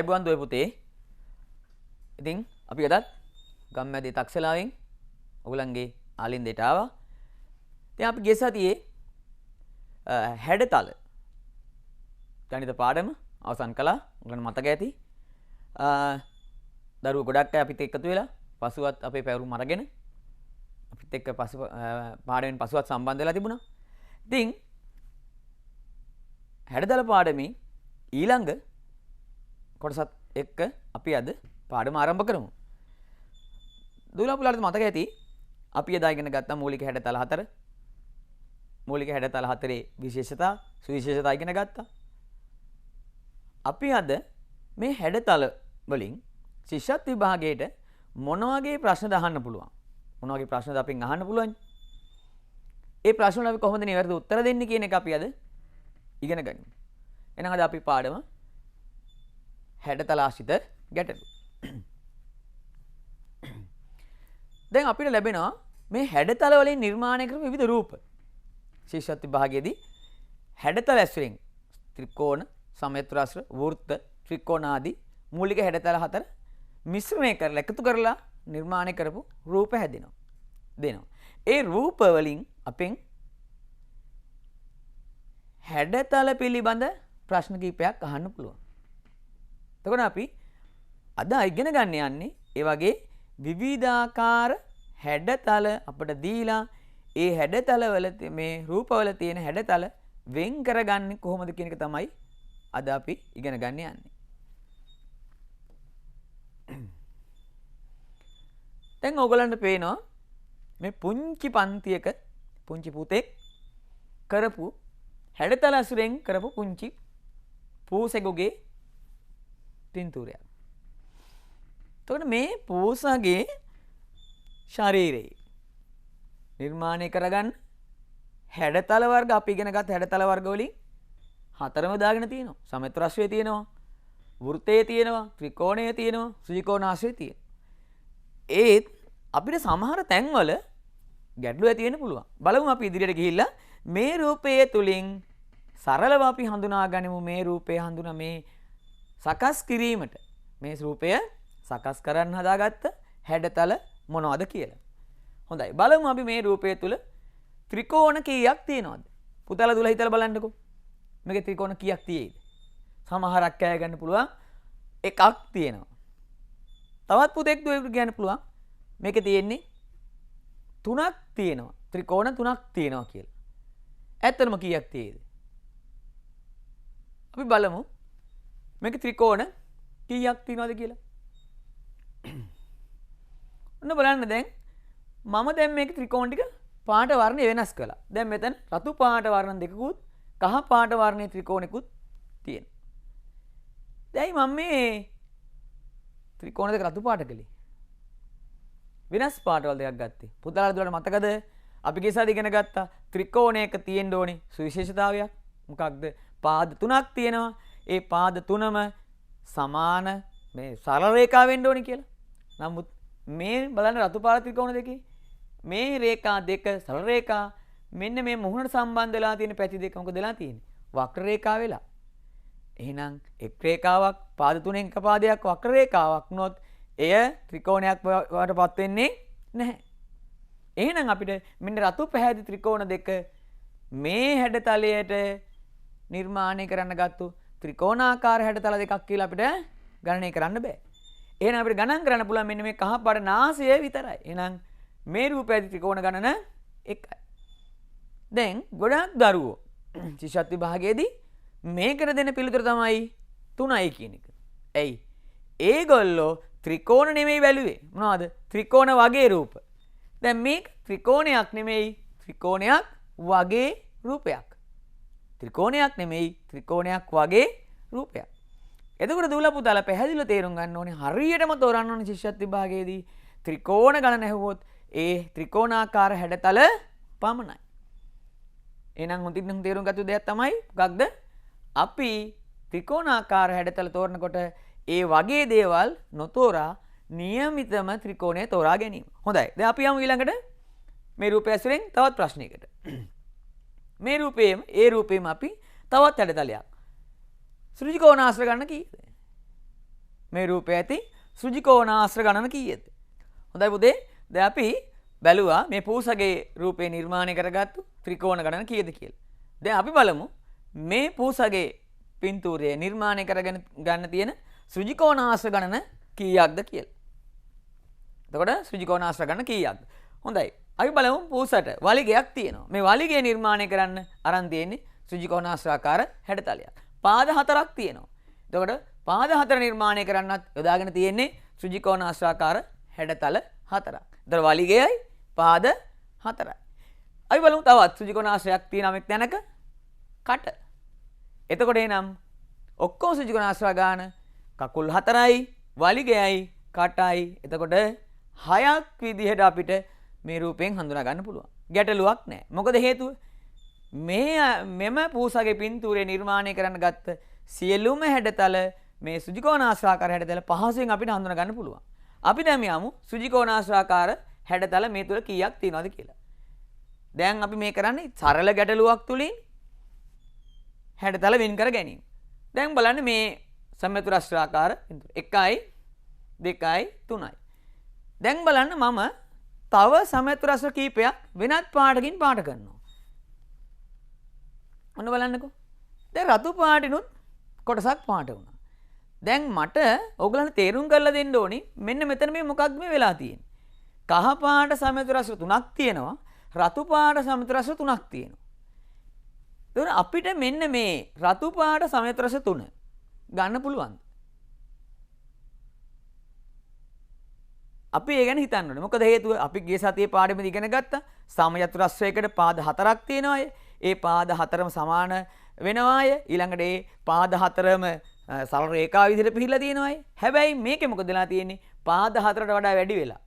ආයිබෝන් දුවේ පුතේ. ඉතින් අපි අදත් ගම්මැදි තක්සලාවෙන් ඔයගලන්ගේ ආලින්දයට ආවා. ඉතින් අපි ගිය සතියේ හැඩතල ගණිත පාඩම අවසන් කළා. ඔයගලන්ට මතක ඇති. දරුවෝ ගොඩක් අය අපිත් එකතු වෙලා පසුවත් අපේ පැවරුම් අරගෙන අපිත් එක්ක පාඩමෙන් පසුවත් සම්බන්ධ වෙලා තිබුණා. ඉතින් හැඩතල පාඩමේ ඊළඟ කොටසත් එක්ක අපි අද පාඩම ආරම්භ කරමු. දුවලා පුලාට මතක ඇති අපි එදා ඉගෙන ගත්ත මූලික හැඩතල 4. මූලික හැඩතල 4 විශේෂතා සුවිශේෂතා ඉගෙන ගත්තා. අපි අද මේ හැඩතල වලින් ශිෂ්‍යත් විභාගයට මොන වගේ ප්‍රශ්නද අහන්න පුළුවන්? මොන වගේ ප්‍රශ්නද අපෙන් අහන්න පුළුවන්? ඒ ප්‍රශ්න වලට අපි කොහොමද නිවැරදි උත්තර දෙන්නේ කියන එක අපි අද ඉගෙන ගනිමු. එහෙනම් අද අපි පාඩම හැඩතල ආශ්‍රිත ගැටලු. දැන් අපිට ලැබෙනවා මේ හැඩතල වලින් නිර්මාණය කරපු විවිධ රූප. ශිෂ්‍යත් විභාගයේදී හැඩතල ඇසුරින් ත්‍රිකෝණ, සමචතුරාස්‍ර, වෘත්ත, ත්‍රිකෝණ ආදී මූලික හැඩතල 4 මිශ්‍රණය කරලා එකතු කරලා නිර්මාණය කරපු රූප හැදෙනවා. දෙනවා. ඒ රූප වලින් අපෙන් හැඩතල පිළිබඳ ප්‍රශ්න කිහිපයක් අහන්න පුළුවන්. එතකොට අපි අද ඉගෙන ගන්න යන්නේ ඒ වගේ විවිධාකාර හැඩතල අපිට දීලා ඒ හැඩතල වල මේ රූපවල තියෙන හැඩතල වෙන් කරගන්නේ කොහොමද කියන එක තමයි අද අපි ඉගෙන ගන්න යන්නේ. දැන් ඕගලන්ට පේනවා මේ පුංචි පන්තියක පුංචි පුතෙක් කරපු හැඩතල අසුරෙන් කරපු පුංචි පූසෙකුගේ පින්තූරයක්. එතකොට මේ පූසගේ ශරීරය නිර්මාණය කරගන්න හැඩතල වර්ග අපි ඉගෙන ගත්ත හැඩතල වර්ග වලින් හතරම දාගෙන තියෙනවා. සමචතුරාස්‍රය තියෙනවා, වෘත්තය තියෙනවා, ත්‍රිකෝණය තියෙනවා, ශ්‍රීකෝණාශ්‍රය තියෙනවා. ඒත් අපිට සමහර තැන්වල ගැටලු ඇති වෙන්න පුළුවන්. බලමු අපි ඉදිරියට ගිහිල්ලා මේ රූපයේ තුලින් සරලව අපි හඳුනා ගනිමු මේ රූපය හඳුනා මේ සකස් කිරීමට මේ රූපය සකස් කරන්න හදාගත්ත හැඩතල මොනවද කියලා. හොඳයි. බලමු අපි මේ රූපය තුල ත්‍රිකෝණ කීයක් තියෙනවද? පුතාලා දුවලා හිතලා බලන්නකෝ. මේකේ ත්‍රිකෝණ කීයක් තියෙයිද? සමහරක් අය ගන්න පුළුවන් එකක් තියෙනවා. තවත් පුතෙක් දුවෙකුට කියන්න පුළුවන් මේකේ තියෙන්නේ තුනක් තියෙනවා. ත්‍රිකෝණ තුනක් තියෙනවා කියලා. ඇත්තටම කීයක් තියෙයිද? අපි බලමු මේක ත්‍රිකෝණ කීයක් තියෙනවද කියලා. ඔන්න බලන්න දැන් මම දැන් මේක ත්‍රිකෝණ ටික පාට වර්ණය වෙනස් කළා. දැන් මෙතන රතු පාට වර්ණ දෙකකුත් කහ පාට වර්ණයේ ත්‍රිකෝණිකුත් තියෙනවා. දැන් මම මේ ත්‍රිකෝණ දෙක රතු පාට කළේ. වෙනස් පාටවල දෙකක් ගත්තේ. පුතාලා දුවලට මතකද? අපි ගියසාද ඉගෙන ගත්තා ත්‍රිකෝණයක තියෙන්න ඕනේ සුවිශේෂතාවයක්. මොකක්ද? පාද තුනක් තියෙනවා. ඒ පාද තුනම සමාන මේ සරල රේඛා වෙන්න ඕනේ කියලා. නමුත් මේ බලන්න රතු පාට ත්‍රිකෝණ දෙකේ මේ රේඛා දෙක සරල රේඛා මෙන්න මේ මුහුණට සම්බන්ධ වෙලා තියෙන පැති දෙක මොකද වෙලා තියෙන්නේ? වක්‍ර රේඛා වෙලා. එහෙනම් එක් රේඛාවක් පාද තුනෙන් එක පාදයක් වක්‍ර රේඛාවක් නොත් එය ත්‍රිකෝණයක් වටපත් වෙන්නේ නැහැ. එහෙනම් අපිට මෙන්න රතු පැහැති ත්‍රිකෝණ දෙක මේ හැඩතලයට නිර්මාණය කරන්න ගත්තු ත්‍රිකෝණාකාර හැඩතල දෙකක් කියලා අපිට ගණනය කරන්න බෑ. එහෙනම් අපිට ගණන් කරන්න පුළුවන් මෙන්න මේ කහ පාට නාසය විතරයි. එහෙනම් මේ රූපයේදී ත්‍රිකෝණ ගණන 1යි. දැන් ගොඩක් දරුවෝ ශිෂ්‍යත් විභාගයේදී මේකට දෙන පිළිතුර තමයි 3යි කියන එක. ඇයි? ඒගොල්ලෝ ත්‍රිකෝණ නෙමෙයි බැලුවේ. මොනවද? ත්‍රිකෝණ වගේ රූප. දැන් මේක ත්‍රිකෝණයක් නෙමෙයි ත්‍රිකෝණයක් වගේ රූපයක්. ත්‍රිකෝණයක් නෙමෙයි ත්‍රිකෝණයක් වගේ රූපයක්. එතකොට දුවලා පුතාලා පැහැදිලිව තේරුම් ගන්න ඕනේ හරියටම තෝරන්න ඕනේ ශිෂ්‍යත් විභාගයේදී ත්‍රිකෝණ ගණන ඇහුවොත් ඒ ත්‍රිකෝණාකාර හැඩතල පමණයි. එහෙනම් හොඳින් තේරුම් ගත්ත දෙයක් තමයි මොකක්ද? අපි ත්‍රිකෝණාකාර හැඩතල තෝරනකොට ඒ වගේ දේවල් නොතෝරා નિયમિતම ත්‍රිකෝණය තෝරා ගැනීම. හොඳයි. දැන් අපි යමු ඊළඟට මේ රූපය ඇසුරෙන් තවත් ප්‍රශ්නයකට. මේ රූපේම අපි තවත් හැඩතලයක් ත්‍රිකෝණාශ්‍ර ගන්න කීයද? මේ රූපේ ඇති සෘජිකෝණාශ්‍ර ගණන කීයද? හොඳයි පුතේ. දැන් අපි බැලුවා මේ පූසගේ රූපේ නිර්මාණය කරගත්තු ත්‍රිකෝණ ගණන කීයද කියලා. දැන් අපි බලමු මේ පූසගේ පින්තූරය නිර්මාණය කරගෙන ගන්න තියෙන සෘජිකෝණාශ්‍ර ගණන කීයක්ද කියලා. එතකොට සෘජිකෝණාශ්‍ර ගණන කීයක්ද? හොඳයි. අපි බලමු පූසට වලිගයක් තියෙනවා. මේ වලිගය නිර්මාණය කරන්න අරන් තියෙන්නේ සෘජිකෝණාශ්‍රාකාර හැඩතලයක්. පාද හතරක් තියෙනවා. එතකොට පාද හතර නිර්මාණය කරන්නත් යොදාගෙන තියෙන්නේ සෘජිකෝණාශ්‍රාකාර හැඩතල හතරක්. එතකොට වලිගයයි පාද හතරයි. අපි බලමු තවත් සෘජිකෝණාශ්‍රයක් තියෙන මෙක් තැනක කට. එතකොට එනම් ඔක්කොම සෘජිකෝණාශ්‍රා ගාන කකුල් හතරයි වලිගයයි කටයි. එතකොට හයක් විදිහට අපිට මේ රූපයෙන් හඳුනා ගන්න පුළුවන්. ගැටලුවක් නැහැ. මොකද හේතුව මෙම පූසගේ පින්තූරය නිර්මාණය කරන්න ගත්ත සියලුම හැඩතල මේ සෘජිකෝණාශ්‍රාකාර හැඩතල පහසුවෙන් අපිට හඳුනා ගන්න පුළුවන්. අපි දැන් යමු සෘජිකෝණාශ්‍රාකාර හැඩතල මේ තුල කීයක් තියෙනවද කියලා. දැන් අපි මේ කරන්නේ සරල ගැටලුවක් තුලින් හැඩතල වෙන් කර ගැනීම. දැන් බලන්න මේ සම්මෙතුරාශ්‍රාකාර පින්තූර 1යි 2යි 3යි. දැන් බලන්න මම තව සම්මෙතුරාශ්‍ර කීපයක් වෙනත් පාටකින් පාට කරනවා. ඔන්න බලන්නකෝ. දැන් රතු පාටිනුත් කොටසක් පාට වුණා. දැන් මට ඕගලන්ට තේරුම් කරලා දෙන්න ඕනි මෙන්න මෙතන මේ මොකක්ද මේ වෙලා තියෙන්නේ. කහ පාට සම්මෙතුරාශ්‍ර තුනක් තියෙනවා. රතු පාට සම්මෙතුරාශ්‍ර තුනක් තියෙනවා. එතකොට අපිට මෙන්න මේ රතු පාට සම්මෙතුරාශ්‍ර තුන ගන්න පුළුවන්. අපි ඒ ගැන හිතන්න ඕනේ. මොකද හේතුව අපි ගිය සතියේ පාඩමේදී ඉගෙන ගත්තා සමචතුරස්‍රයකට පාද හතරක් තියෙනවා. ඒ පාද හතරම සමාන වෙනවාය. ඊළඟට ඒ පාද හතරම සරල රේඛාව විදිහට පිහිලා තියෙනවාය. හැබැයි මේකේ මොකද වෙලා තියෙන්නේ? පාද හතරට වඩා වැඩි වෙලා.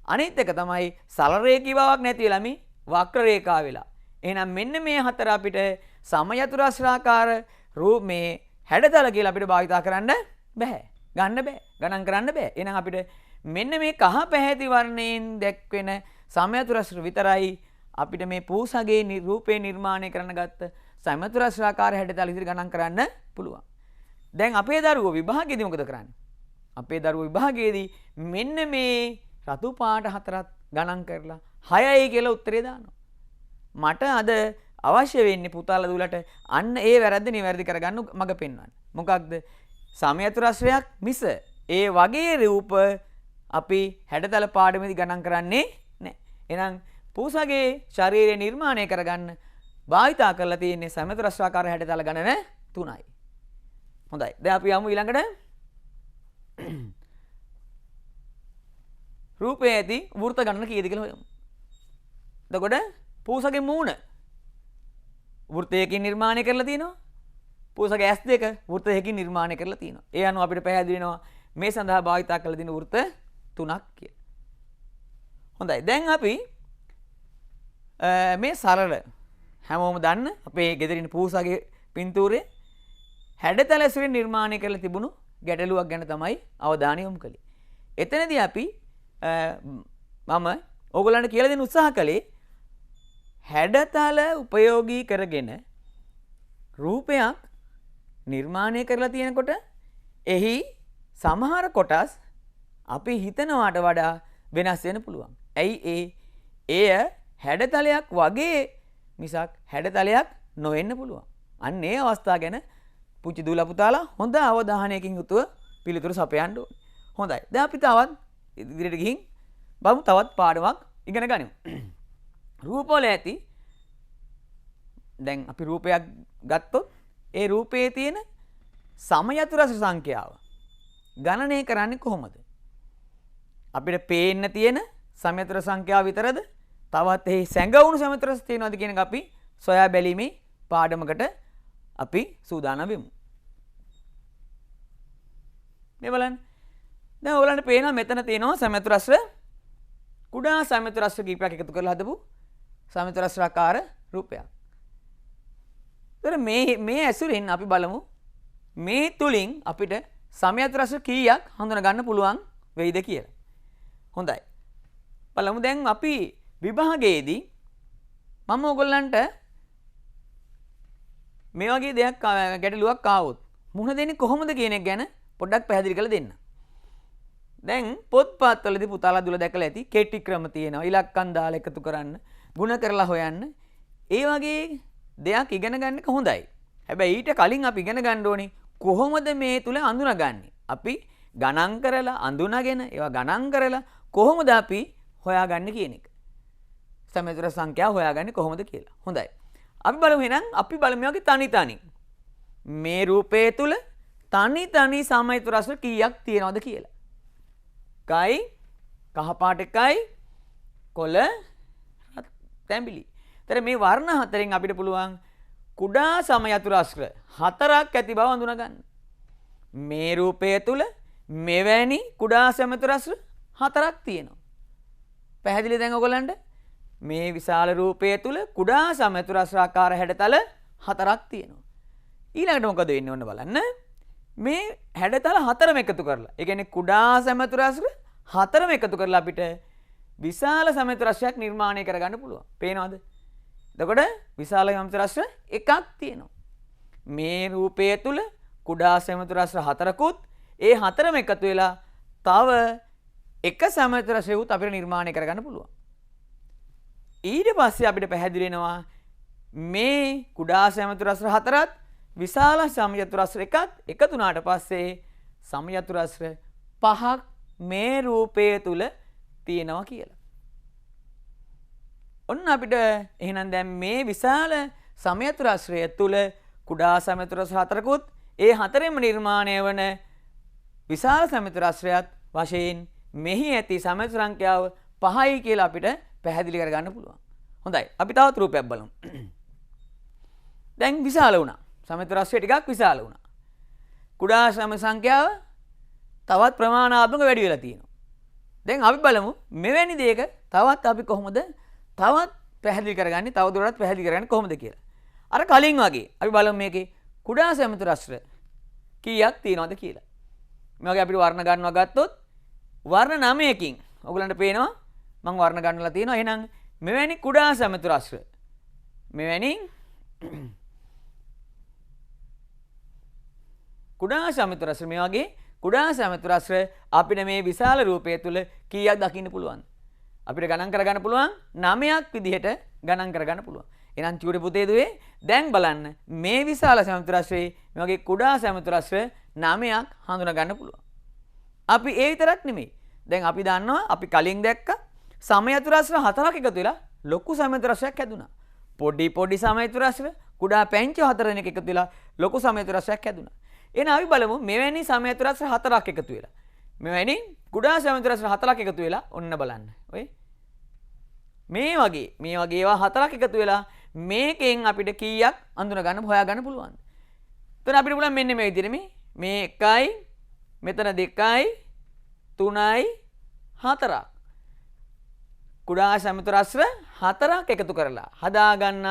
අනිත් එක තමයි සරල රේඛී බවක් නැති වෙලා මේ වක්‍ර රේඛාව වෙලා. එහෙනම් මෙන්න මේ හතර අපිට සමචතුරස්‍රාකාර රූප මේ හැඩතල කියලා අපිට භාවිතා කරන්න බෑ. ගන්න බෑ. ගණන් කරන්න බෑ. එහෙනම් අපිට මෙන්න මේ කහ පැහැති වර්ණයෙන් දැක්වෙන සමචතුරස්‍ර විතරයි අපිට මේ පූසගේ රූපේ නිර්මාණය කරන්න ගත්ත සමචතුරස්‍රාකාර හැඩතල විදිහට ගණන් කරන්න පුළුවන්. දැන් අපේ දරුවෝ විභාගයේදී මොකද කරන්නේ? අපේ දරුවෝ විභාගයේදී මෙන්න මේ රතු පාට හතරක් ගණන් කරලා 6යි කියලා උත්තරේ දානවා. මට අද අවශ්‍ය වෙන්නේ පුතාලා දුලට අන්න ඒ වැරද්ද නිවැරදි කරගන්න මඟ පෙන්වන්න. මොකක්ද? සමචතුරස්‍රයක් මිස ඒ වගේ රූප අපි හැඩතල පාඩමේදී ගණන් කරන්නේ නැහැ. එහෙනම් පූසගේ ශරීරය නිර්මාණය කරගන්න භාවිතා කරලා තියෙන්නේ සමචතුරස්‍රාකාර හැඩතල ගණන 3යි. හොඳයි. දැන් අපි යමු ඊළඟට රූපයේ ඇති වෘත්ත ගණන කීයද කියලා හොයමු. එතකොට පූසගේ මූණ වෘත්තයකින් නිර්මාණය කරලා තියෙනවා. පූසගේ ඇස් දෙක වෘත්තයකින් නිර්මාණය කරලා තියෙනවා. ඒ අනුව අපිට පැහැදිලි වෙනවා මේ සඳහා භාවිතා කරලා තියෙන වෘත්ත 3ක් කියලා. හොඳයි. දැන් අපි මේ සරල හැමෝම දන්න අපේ ගෙදරින් පූසගේ පින්තූරේ හැඩතල ඇසුරින් නිර්මාණය කරලා තිබුණු ගැටලුවක් ගැන තමයි අවධානය යොමු කළේ. එතනදී අපි මම ඕගොල්ලන්ට කියලා දෙන්න උත්සාහ කළේ හැඩතල උපයෝගී කරගෙන රූපයක් නිර්මාණය කරලා තියෙනකොට එහි සමහර කොටස් අපි හිතනවාට වඩා වෙනස් වෙන්න පුළුවන්. ඇයි එය හැඩතලයක් වගේ මිසක් හැඩතලයක් නොවෙන්න පුළුවන්. අන්න ඒ අවස්ථාව ගැන පුංචි දූලා පුතාලා හොඳ අවධානයකින් යුතුව පිළිතුරු සපයන්න ඕනේ. හොඳයි. දැන් අපි තවත් ඉදිරියට ගිහින් බලමු තවත් පාඩමක් ඉගෙන ගනිමු. රූපවල ඇති දැන් අපි රූපයක් ගත්තොත් ඒ රූපයේ තියෙන සමචතුරස්‍ර සංඛ්‍යාව ගණනය කරන්නේ කොහොමද? අපිට පේන්න තියෙන සමචතුර සංඛ්‍යාව විතරද? තවත් එහි සැඟවුණු සමචතුරස් තියෙනවද කියන එක අපි සොයා බැලීමේ පාඩමකට අපි සූදානම් වෙමු. මේ බලන්න. දැන් ඔයගලන්ට පේනවා මෙතන තියෙනවා සමචතුරස්‍ර කුඩා සමචතුරස්‍ර කීපයක් එකතු කරලා හදපු සමචතුරස්‍රාකාර රූපයක්. මේ ඇසුරින් අපි බලමු මේ තුලින් අපිට සමචතුරස්‍ර කීයක් හඳුනා ගන්න පුළුවන් වෙයිද කියලා. හොඳයි. බලමු දැන් අපි විභාගයේදී මම ඔයගොල්ලන්ට මේ වගේ දෙයක් ගැටලුවක් ආවොත් මුහුණ දෙන්නේ කොහොමද කියන එක ගැන පොඩ්ඩක් පැහැදිලි කරලා දෙන්න. දැන් පොත්පත්වලදී පුතාලා දුල දැකලා ඇති කෙටි ක්‍රම තියෙනවා. ඉලක්කම් දාලා එකතු කරන්න, ಗುಣ කරලා හොයන්න. ඒ වගේ දෙයක් ඉගෙන ගන්න එක හොඳයි. හැබැයි ඊට කලින් අපි ඉගෙන ගන්න ඕනේ කොහොමද මේ තුල අඳුනගන්නේ. අපි ගණන් කරලා අඳුනගෙන ඒවා ගණන් කරලා කොහොමද අපි හොයාගන්නේ කියන එක. සමේතර සංඛ්‍යාව හොයාගන්නේ කොහොමද කියලා. හොඳයි. අපි බලමු එහෙනම් අපි බලමු වගේ තනි තනි. මේ රූපයේ තුල තනි තනි සමේතර රස කීයක් තියෙනවද කියලා. කයි කහ පාට එකයි කොළ තැඹිලි. ඒතර මේ වර්ණ හතරෙන් අපිට පුළුවන් කුඩා සමයතුරාශ්‍ර හතරක් ඇති බව හඳුනා ගන්න. මේ රූපය තුල මෙවැනි කුඩා සමයතුරාශ්‍ර හතරක් තියෙනවා. පැහැදිලි දැන් ඔයගොල්ලන්ට? මේ විශාල රූපය තුල කුඩා සමයතුරාශ්‍ර ආකාර හැඩතල හතරක් තියෙනවා. ඊළඟට මොකද වෙන්නේ ඔන්න බලන්න. මේ හැඩතල හතරම එකතු කරලා, ඒ කියන්නේ කුඩා සමයතුරාශ්‍ර හතරම එකතු කරලා අපිට විශාල සමයතුරාශ්‍රයක් නිර්මාණය කරගන්න පුළුවන්. පේනවද? එතකොට විශාල සමයතුරාශ්‍ර එකක් තියෙනවා. මේ රූපය තුල කුඩා සමයතුරාශ්‍ර හතරකුත් ඒ හතරම එකතු වෙලා තව එක සමයතුරාශ්‍රයකුත් අපිට නිර්මාණය කරගන්න පුළුවන්. ඊට පස්සේ අපිට පැහැදිලි වෙනවා මේ කුඩා සමයතුරාශ්‍ර හතරත් විශාල සමයතුරාශ්‍ර එකත් එකතු වුණාට පස්සේ සමයතුරාශ්‍ර පහක් මේ රූපය තුල තියෙනවා කියලා. ඔන්න අපිට එහෙනම් දැන් මේ විශාල සමයතුරාශ්‍රය තුල කුඩා සමයතුරාශ්‍ර හතරකුත් ඒ හතරෙන්ම නිර්මාණය වන විශාල සමයතුරාශ්‍රයත් වශයෙන් මෙහි ඇති සමයතුර සංඛ්‍යාව 5යි කියලා අපිට පැහැදිලි කරගන්න පුළුවන්. හොඳයි. අපි තවත් රූපයක් බලමු. දැන් විශාල වුණා. සමයතුරාශ්‍රය ටිකක් විශාල වුණා. කුඩා සම සංඛ්‍යාව තවත් ප්‍රමාණාත්මක වැඩි වෙලා තියෙනවා. දැන් අපි බලමු මෙවැනි දෙයක තවත් අපි කොහොමද තවත් පැහැදිලි කරගන්නේ, තව දුරටත් පැහැදිලි කරගන්නේ කොහොමද කියලා. අර කලින් වගේ අපි බලමු මේකේ කුඩා සමයතුරාශ්‍ර කීයක් තියෙනවද කියලා. මේ වගේ අපිට වර්ණ ගන්නවා ගත්තොත් වර්ණ 9කින් ඔයගලන්ට පේනවා මම වර්ණ ගන්නලා තියෙනවා. එහෙනම් මෙවැනි කුඩා සමයතුරාශ්‍ර මෙවැනි කුඩා සමයතුරාශ්‍ර මේ වගේ කුඩා සමයතුරාශ්‍ර අපිට මේ විශාල රූපය තුල කීයක් දකින්න පුළුවන්ද? අපිට ගණන් කරගන්න පුළුවන් 9ක් විදිහට ගණන් කරගන්න පුළුවන්. එහෙනම් චූටි පුතේ දුවේ දැන් බලන්න මේ විශාල සමයතුරාශ්‍රයේ මේ වගේ කුඩා සමයතුරාශ්‍ර 9ක් හඳුනා ගන්න පුළුවන්. අපි ඒ විතරක් නෙමෙයි. දැන් අපි දන්නවා අපි කලින් දැක්ක සමයතුරාශ්‍ර හතරක් එකතු වෙලා ලොකු සමයතුරාශ්‍රයක් හැදුනා. පොඩි සමයතුරාශ්‍ර කුඩා පැංච හතර දෙනෙක් එකතු වෙලා ලොකු සමයතුරාශ්‍රයක් හැදුනා. එහෙනම් අපි බලමු මෙවැනි සමයතුරාශ්‍ර හතරක් එකතු වෙලා. මෙවැනි කුඩා සමයතුරාශ්‍ර හතරක් එකතු වෙලා ඔන්න බලන්න. ඔය මේ වගේ ඒවා හතරක් එකතු වෙලා මේකෙන් අපිට කීයක් අඳුන ගන්න හොයා ගන්න පුළුවන්. එතන අපිට පුළුවන් මෙන්න මේ විදිහට මේ 1යි මෙතන 2යි 3යි 4ක් කුඩා සමයතුරාශ්‍ර හතරක් එකතු කරලා හදා ගන්න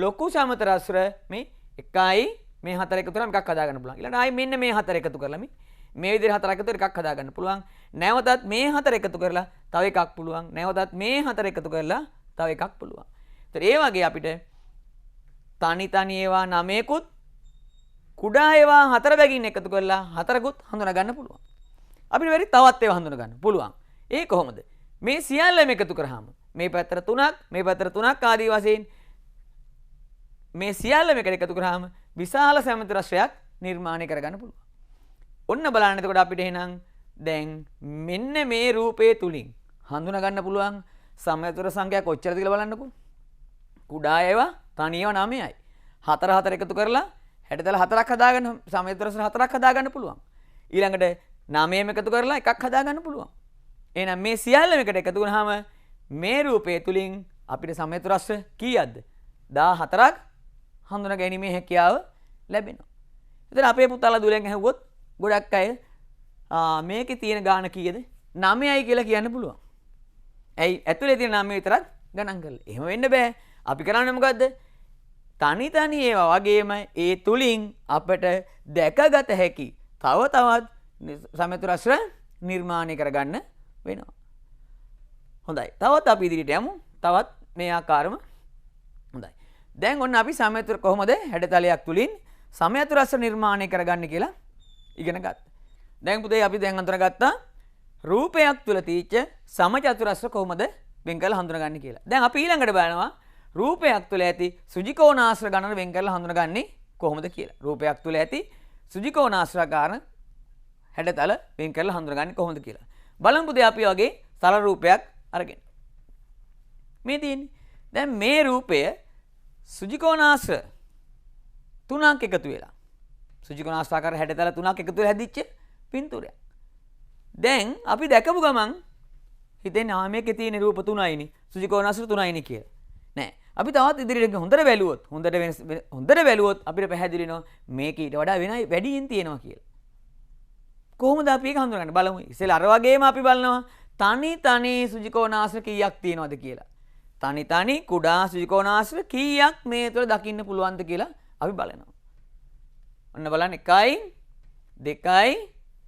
ලොකු සමයතුරාශ්‍ර මේ 1යි මේ 4 එකතු කරලා එකක් හදා ගන්න පුළුවන්. ඊළඟට ආයි මෙන්න මේ 4 එකතු කරලා මේ විදිහට 4 එකතු කරලා එකක් හදා ගන්න පුළුවන්. නැවතත් මේ 4 එකතු කරලා තව එකක් පුළුවන්. නැවතත් මේ 4 එකතු කරලා තව එකක් පුළුවන්. ඒතර ඒ වගේ අපිට තනි ඒවා 9කුත් කුඩා ඒවා 4 බැගින් එකතු කරලා 4කුත් හඳුනා ගන්න පුළුවන්. අපිට වෙරි තවත් ඒවා හඳුනා ගන්න පුළුවන්. ඒ කොහොමද? මේ සියල්ලම එකතු කරාම මේ පැත්තට 3ක් මේ පැත්තට 3ක් ආදී වශයෙන් මේ සියල්ලම එකට එකතු කරාම විශාල සමයතුරාශ්‍රයක් නිර්මාණය කරගන්න පුළුවන්. ඔන්න බලන්න එතකොට අපිට එහෙනම් දැන් මෙන්න මේ රූපයේ තුලින් හඳුනා ගන්න පුළුවන් සමයතුර සංඛ්‍යා කොච්චරද කියලා බලන්නකෝ. කුඩා ඒවා තනියම 9යි. 4 එකතු කරලා හැඩතල 4ක් හදාගන්න සමයතුරාශ්‍ර 4ක් හදාගන්න පුළුවන්. ඊළඟට 9ම එකතු කරලා එකක් හදාගන්න පුළුවන්. එහෙනම් මේ සියල්ලම එකට එකතු වුණාම මේ රූපයේ තුලින් අපිට සමයතුරාශ්‍ර කීයක්ද? 14ක් හඳුනා ගැනීමේ හැකියාව ලැබෙනවා. ඉතින් අපේ පුතාලා දුලෙන් ඇහුවොත් ගොඩක් අය මේකේ තියෙන ගාණ කීයද? 9යි කියලා කියන්න පුළුවන්. ඇයි ඇතුලේ තියෙන 9 විතරක් ගණන් කරලා. එහෙම වෙන්න බෑ. අපි කරන්නේ මොකද්ද? තනි ඒවා වගේම ඒ තුලින් අපට දැකගත හැකි තව තවත් සමයතුරාශ්‍ර නිර්මාණය කරගන්න වෙනවා. හොඳයි. තවත් අපි ඉදිරියට යමු. තවත් මේ ආකාරම හොඳයි. දැන් ඔන්න අපි සමයතුර කොහොමද හැඩතලයක් තුලින් සමයතුරාශ්‍ර නිර්මාණය කරගන්නේ කියලා ඉගෙන ගත්තා. දැන් පුතේ අපි දැන් අඳුරගත්තා රූපයක් තුල තීච්ච සමචතුරස්‍ර කොහොමද වෙන් කරලා හඳුනගන්නේ කියලා. දැන් අපි ඊළඟට බලනවා රූපයක් තුල ඇති සුජිකෝණාශ්‍ර ගණන වෙන් කරලා හඳුනගන්නේ කොහොමද කියලා. රූපයක් තුල ඇති සුජිකෝණාශ්‍රාකාර හැඩතල වෙන් කරලා හඳුනගන්නේ කොහොමද කියලා. බලමු පුතේ අපි වගේ සරල රූපයක් අරගෙන. මේ තියෙන්නේ. දැන් මේ රූපය සුජිකෝණාශ්‍ර තුනක් එකතු වෙලා. සුජිකෝණාශ්‍රාකාර හැඩතල තුනක් එකතු වෙලා හැදිච්ච පින්තූරයක්. දැන් අපි දැකපු ගමන් හිතෙන්නේ මේකේ තියෙන රූප තුනයිනේ. සුජිකෝණාශ්‍ර තුනයිනේ කියලා. නෑ. අපි තවත් ඉදිරියට හොඳට බැලුවොත් අපිට පැහැදිලි වෙනවා මේක ඊට වඩා වෙනයි වැඩියෙන් තියෙනවා කියලා. කොහොමද අපි ඒක හඳුනගන්නේ බලමු. ඉතින් අර වගේම අපි බලනවා තනි සුජිකෝණාශ්‍ර කීයක් තියෙනවද කියලා. තනි කුඩා සුජිකෝණාශ්‍ර කීයක් මේ තුළ දකින්න පුළුවන්ද කියලා අපි බලනවා. ඔන්න බලන්න 1යි 2යි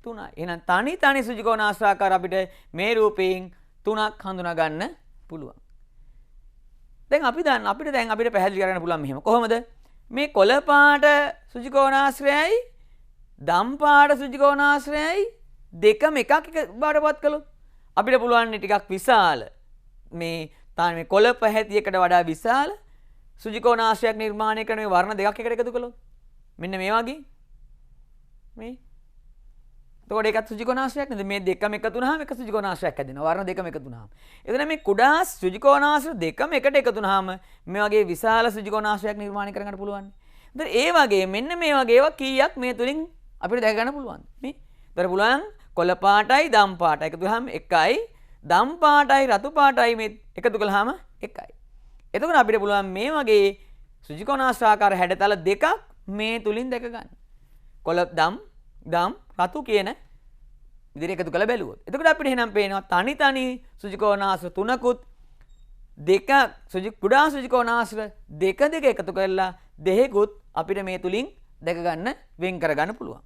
3යි. එහෙනම් තනි සුජිකෝණාශ්‍රාකාර අපිට මේ රූපයෙන් 3ක් හඳුනා ගන්න පුළුවන්. දැන් අපි දන්න අපිට පැහැදිලි කරන්න පුළුවන් මෙහෙම. කොහොමද? මේ කොළ පාට සුජිකෝණාශ්‍රයයි දම් පාට සුජිකෝණාශ්‍රයයි දෙකම එකක් බාටපත් කළොත් අපිට පුළුවන් ටිකක් විශාල මේ කොළ පැහැතියකට වඩා විශාල සුජිකෝණාශ්‍රයක් නිර්මාණය කරන මේ වර්ණ දෙකක් එකට එකතු කළොත් මෙන්න මේ වගේ මේ එතකොට ඒකත් සුජිකෝණාශ්‍රයක් නේද? මේ දෙකම එකතු වුනහම එක සුජිකෝණාශ්‍රයක් හැදෙනවා. වර්ණ දෙකම එකතු වුනහම. එතන මේ කුඩා සුජිකෝණාශ්‍ර දෙකම එකට එකතු වුනහම මේ වගේ විශාල සුජිකෝණාශ්‍රයක් නිර්මාණය කරගන්න පුළුවන්. එතන ඒ වගේ මෙන්න මේ වගේ ඒවා කීයක් මේ තුලින් අපිට දැක ගන්න පුළුවන්. මේ. ඒතර පුළුවන් කොළ පාටයි දම් පාටයි එකතු වුනහම 1යි දම් පාටයි රතු පාටයි මේ එකතු කළාම 1යි. එතකොට අපිට පුළුවන් මේ වගේ සුජිකෝණාශ්‍රාකාර හැඩතල දෙකක් මේ තුලින් දැක ගන්න. කොළ දම් රතු කියන විදිහට එකතු කරලා බැලුවොත්. එතකොට අපිට එහෙනම් පේනවා තනි සුජිකෝණාශ්‍ර තුනකුත් දෙක කුඩා සුජිකෝණාශ්‍ර දෙක එකතු කරලා දෙකකුත් අපිට මේ තුලින් දැක ගන්න වෙන් කර ගන්න පුළුවන්.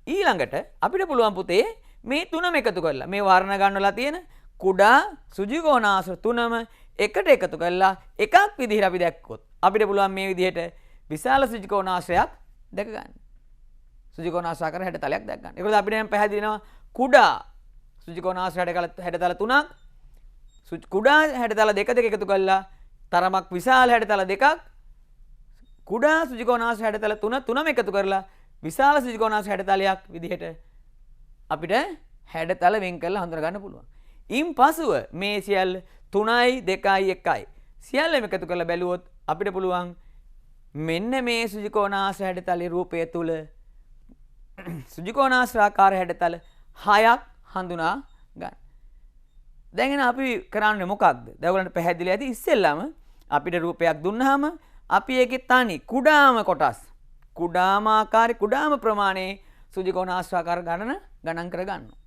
ඊළඟට අපිට පුළුවන් පුතේ මේ තුනම එකතු කරලා මේ වර්ණ ගන්නලා තියෙන කුඩා සුජිකෝණාශ්‍ර තුනම එකට එකතු කරලා එකක් විදිහට අපි දැක්කොත් අපිට පුළුවන් මේ විදිහට විශාල සුජිකෝණාශ්‍රයක් දැක ගන්න. සුජිකෝණාශ්‍රාකාර හැඩතලයක් දැක් ගන්න. ඒකෝද අපිට නම් පැහැදිලි වෙනවා කුඩා සුජිකෝණාශ්‍ර හැඩතල තුනක් කුඩා හැඩතල දෙක එකතු කරලා තරමක් විශාල හැඩතල දෙකක් කුඩා සුජිකෝණාශ්‍ර හැඩතල තුනම එකතු කරලා විශාල සුජිකෝණාශ්‍ර හැඩතලයක් විදිහට අපිට හැඩතල වෙන් කරලා හඳුනා ගන්න පුළුවන්. ඉන් පසුව මේ සියල්ල 3යි 2යි 1යි සියල්ලම එකතු කරලා බැලුවොත් අපිට පුළුවන් මෙන්න මේ සුජිකෝණාශ්‍ර හැඩතලේ රූපය තුල සුජිකෝණාශ්‍රාකාර හැඩතල 6ක් හඳුනා ගන්න. දැන් එන අපි කරන්නේ මොකක්ද? දැන් ඔයගලන්ට පැහැදිලි ඇති ඉස්සෙල්ලාම අපිට රූපයක් දුන්නාම අපි ඒකේ තනි කුඩාම කොටස් කුඩාම ආකාරي කුඩාම ප්‍රමාණයේ සුජිකෝණාශ්‍රාකාර ගණන් කර ගන්නවා.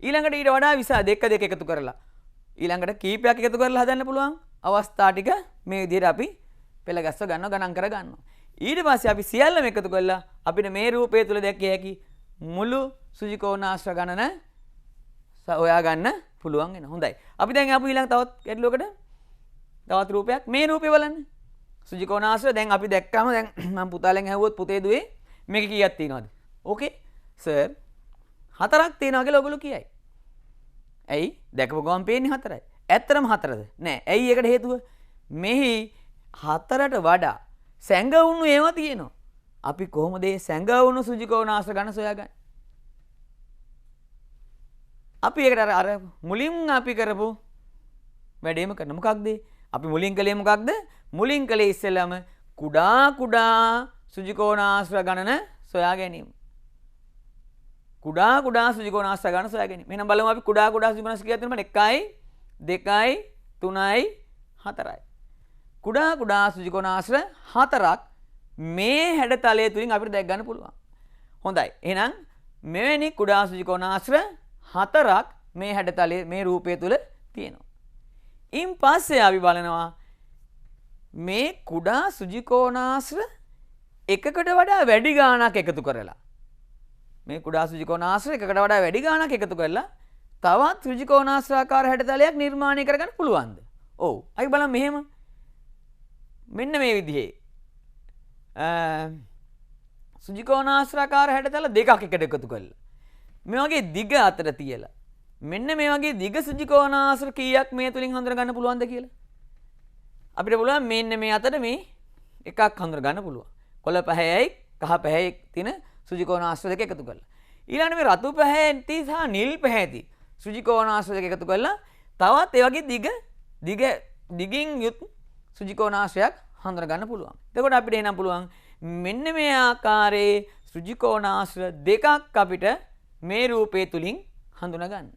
ඊළඟට ඊට වඩා විශාල දෙක එකතු කරලා ඊළඟට කීපයක් එකතු කරලා හදන්න පුළුවන් අවස්ථා ටික මේ විදිහට අපි පෙළ ගැස්ස ගන්නවා ගණන් කර ගන්නවා. ඊට පස්සේ අපි සියල්ලම එකතු කරලා අපිට මේ රූපය තුල දැකිය හැකි මුළු සුජිකෝණාශ්‍ර ගණන හොයා ගන්න පුළුවන් වෙනවා. හොඳයි. අපි දැන් ආපු ඊළඟ තවත් ගැටලුවකට තවත් රූපයක් මේ රූපේ බලන්න. සුජිකෝණාශ්‍ර දැන් අපි දැක්කම දැන් මම පුතාලෙන් ඇහුවොත් පුතේ දුවේ මේක කීයක් තියෙනවද? ඕකේ සර් 4ක් තියෙනවා කියලා ඔයගොල්ලෝ කියයි. ඇයි? දැකපු ගමන් පේන්නේ 4යි. ඇත්තටම 4ද? නෑ. ඇයි ඒකට හේතුව? මෙහි 4ට වඩා සැඟවුණු ඒවා තියෙනවා. අපි කොහොමද මේ සැඟවුණු සුජිකෝණාශ්‍ර ගණන සොයාගන්නේ? අපි ඒකට අර මුලින් අපි කරපු වැඩේම කරන මොකක්ද? අපි මුලින් කළේ මොකක්ද? මුලින් කළේ ඉස්සෙල්ලාම කුඩා සුජිකෝණාශ්‍ර ගණන සොයා ගැනීම. කුඩා සුජිකෝණාශ්‍ර ගණන සොයා ගැනීම. එහෙනම් බලමු අපි කුඩා සුජිකෝණාශ්‍ර කීයක් තියෙනවද? 1යි 2යි 3යි 4යි. කුඩා සුජිකෝණාශ්‍ර 4ක් මේ හැඩතලය තුලින් අපිට දැක් ගන්න පුළුවන්. හොඳයි. එහෙනම් මෙවැනි කුඩා සුජිකෝණාශ්‍ර 4ක් මේ හැඩතලයේ මේ රූපය තුල තියෙනවා. ඉන් පස්සේ අපි බලනවා මේ කුඩා සුජිකෝණාශ්‍ර එකකට වඩා වැඩි ගාණක් එකතු කරලා මේ කුඩා සුජිකෝණාශ්‍ර එකකට වඩා වැඩි ගාණක් එකතු කරලා තවත් සුජිකෝණාශ්‍රාකාර හැඩතලයක් නිර්මාණය කරගන්න පුළුවන්ද? ඔව්. අපි බලමු මෙහෙම. මෙන්න මේ විදිහේ සුජිකෝණාශ්‍රාකාර හැඩතල දෙකක් එකට එකතු කරලා මේ වගේ දිග අතර තියලා මෙන්න මේ වගේ දිග සුජිකෝණාශ්‍ර කීයක් මේ තුලින් හඳුනා ගන්න පුළුවන්ද කියලා අපිට පුළුවන් මෙන්න මේ අතර මේ එකක් හඳුනා ගන්න පුළුවන් කොළ පැහැයයි කහ පැහැයයි තියෙන සුජිකෝණාශ්‍ර දෙක එකතු කරලා ඊළඟට මේ රතු පැහැයන්ති සහ නිල් පැහැයති සුජිකෝණාශ්‍ර දෙක එකතු කරලා තවත් ඒ වගේ දිගින් යුත් සුජිකෝණාශ්‍රයක් හඳුනා ගන්න පුළුවන්. එතකොට අපිට එනම් පුළුවන් මෙන්න මේ ආකාරයේ සුජිකෝණාශ්‍ර දෙකක් අපිට මේ රූපය තුලින් හඳුනා ගන්න.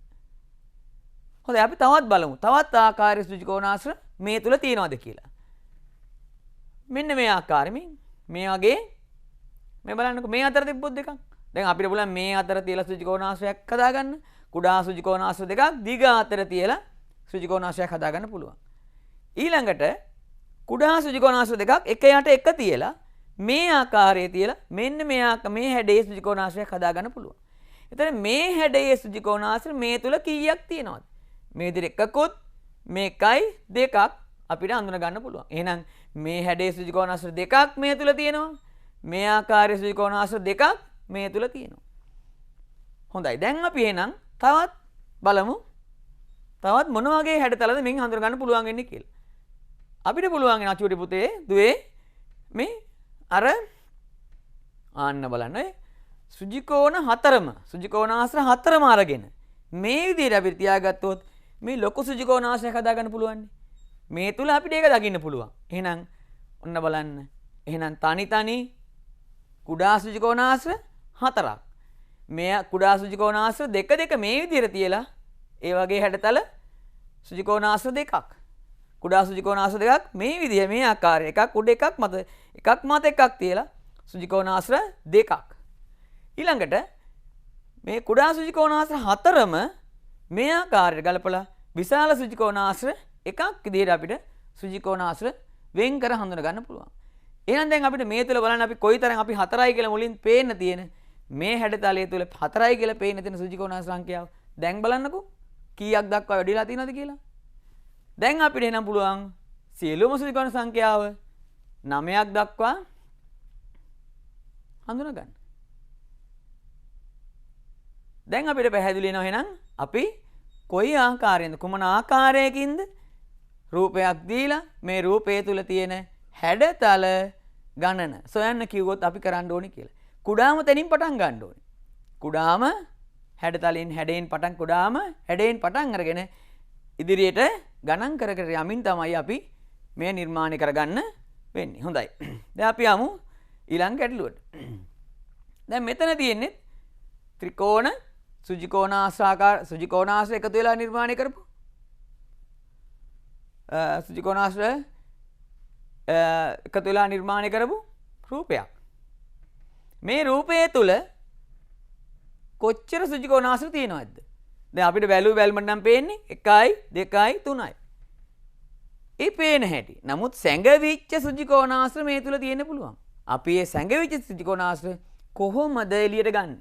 හොඳයි අපි තවත් බලමු. තවත් ආකාරයේ සුජිකෝණාශ්‍ර මේ තුල තියෙනවද කියලා. මෙන්න මේ ආකාරෙමින් මේ වගේ මේ බලන්නකො මේ අතර තිබ්බොත් දෙකක්. දැන් අපිට පුළුවන් මේ අතර තියලා සුජිකෝණාශ්‍රයක් හදාගන්න. කුඩා සුජිකෝණාශ්‍ර දෙකක් දිග අතර තියලා සුජිකෝණාශ්‍රයක් හදාගන්න පුළුවන්. ඊළඟට කුඩා සුජිකෝණාශ්‍ර දෙකක් එක යට එක තියලා මේ ආකාරයේ තියලා මෙන්න මේ හැඩයේ සුජිකෝණාශ්‍රයක් හදාගන්න පුළුවන්. එතන මේ හැඩයේ සුජිකෝණාශ්‍ර මේ තුල කීයක් තියෙනවද? මේ විදිහට එකකුත් මේකයි දෙකක් අපිට හඳුනා ගන්න පුළුවන්. එහෙනම් මේ හැඩයේ සුජිකෝණාශ්‍ර දෙකක් මේ තුල තියෙනවා. මේ ආකාරයේ සුජිකෝණාශ්‍ර දෙකක් මේ තුල තියෙනවා. හොඳයි. දැන් අපි එහෙනම් තවත් බලමු. තවත් මොන වගේ හැඩතලද මෙන් හඳුනා ගන්න පුළුවන් වෙන්නේ කියලා. අපිට පුළුවන් වෙන අචුටි පුතේ දුවේ මේ අර ආන්න බලන්න සුජිකෝණ සුජිකෝණාශ්‍ර හතරම අරගෙන මේ විදිහට අපි තියාගත්තොත් මේ ලොකු සුජිකෝණාශ්‍රයක් හදාගන්න පුළුවන්. මේ තුල අපිට ඒක දකින්න පුළුවන්. එහෙනම් ඔන්න බලන්න. එහෙනම් තනි කුඩා සුජිකෝණාශ්‍ර හතරක්. මේ කුඩා සුජිකෝණාශ්‍ර දෙක මේ විදිහට තියලා ඒ වගේ හැඩතල සුජිකෝණාශ්‍ර දෙකක්. කුඩා සුජිකෝණාශ්‍ර දෙකක් මේ විදිහ මේ ආකාරය එකක් උඩ එකක් මත එකක් තියලා සුජිකෝණාශ්‍ර දෙකක්. ඊළඟට මේ කුඩා සුජිකෝණාශ්‍ර හතරම මේ ආකාරයට ගලපලා විශාල සුජිකෝණාශ්‍ර එකක් විදිහට අපිට සුජිකෝණාශ්‍ර වෙන් කර හඳුනා ගන්න පුළුවන්. එහෙනම් දැන් අපිට මේ තුල බලන්න අපි කොයිතරම් අපි 4යි කියලා මුලින් පේන්න තියෙන මේ හැඩතලයේ තුල 4යි කියලා පේන්න තියෙන සුජිකෝණාශ්‍ර සංඛ්‍යාව දැන් බලන්නකෝ කීයක් දක්වා වැඩිලා තියෙනවද කියලා. දැන් අපිට එනම් පුළුවන් සියලුම සුජිකෝණ සංඛ්‍යාව 9ක් දක්වා හඳුනා ගන්න. දැන් අපිට පැහැදිලි වෙනවා එහෙනම් අපි කොයි ආකාරයෙන්ද කුමන ආකාරයකින්ද රූපයක් දීලා මේ රූපය තුල තියෙන හැඩතල ගණන සොයන්න කිව්වොත් අපි කරන්න ඕනේ කියලා. කුඩාම තැනින් පටන් ගන්න ඕනේ. කුඩාම හැඩයෙන් පටන් අරගෙන ඉදිරියට ගණන් කර යමින් තමයි අපි මේ නිර්මාණය කරගන්න වෙන්නේ. හොඳයි. දැන් අපි යමු ඊළඟ ගැටලුවට. දැන් මෙතන තියෙන්නේ ත්‍රිකෝණ සුජිකෝණාශ්‍ර එකතු වෙලා නිර්මාණය කරපු සුජිකෝණාශ්‍ර එකතු වෙලා නිර්මාණය කරපු රූපයක්. මේ රූපය තුල කොච්චර සුජිකෝණාශ්‍ර තියෙනවද? දැන් අපිට බැලුවම නම් පේන්නේ 1යි 2යි 3යි. ඒ පේන හැටි. නමුත් සැඟවිච්ච සුජිකෝණාශ්‍ර මේ තුල තියෙන්න පුළුවන්. අපි මේ සැඟවිච්ච සුජිකෝණාශ්‍ර කොහොමද එළියට ගන්නෙ?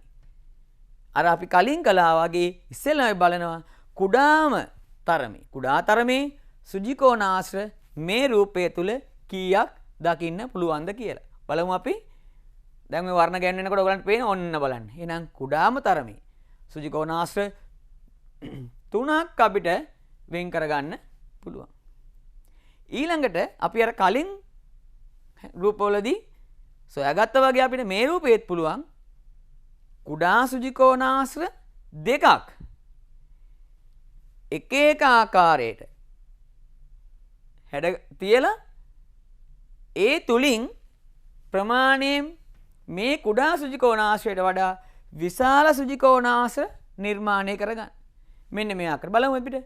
අර අපි කලින් කළා වගේ ඉස්සෙල්ලාම බලනවා කුඩා තරමේ සුජිකෝණාශ්‍ර මේ රූපය තුල කීයක් දකින්න පුළුවන්ද කියලා. බලමු අපි. දැන් මේ වර්ණ ගැන්වෙනකොට ඔයගලන්ට පේන ඔන්න බලන්න. එහෙනම් කුඩාම තරමේ සුජිකෝණාශ්‍ර 3ක් අපිට වෙන් කරගන්න පුළුවන්. ඊළඟට අපි අර කලින් රූපවලදී සොයාගත්තා වගේ අපිට මේ රූපෙත් පුළුවන් කුඩා සුජිකෝණාශ්‍ර දෙකක් එක ආකාරයට හැඩ තියලා ඒ තුලින් ප්‍රමාණයෙන් මේ කුඩා සුජිකෝණාශ්‍රයට වඩා විශාල සුජිකෝණාශ්‍ර නිර්මාණය කරගන්න. මෙන්න මේ ආකාර බලමු අපිට.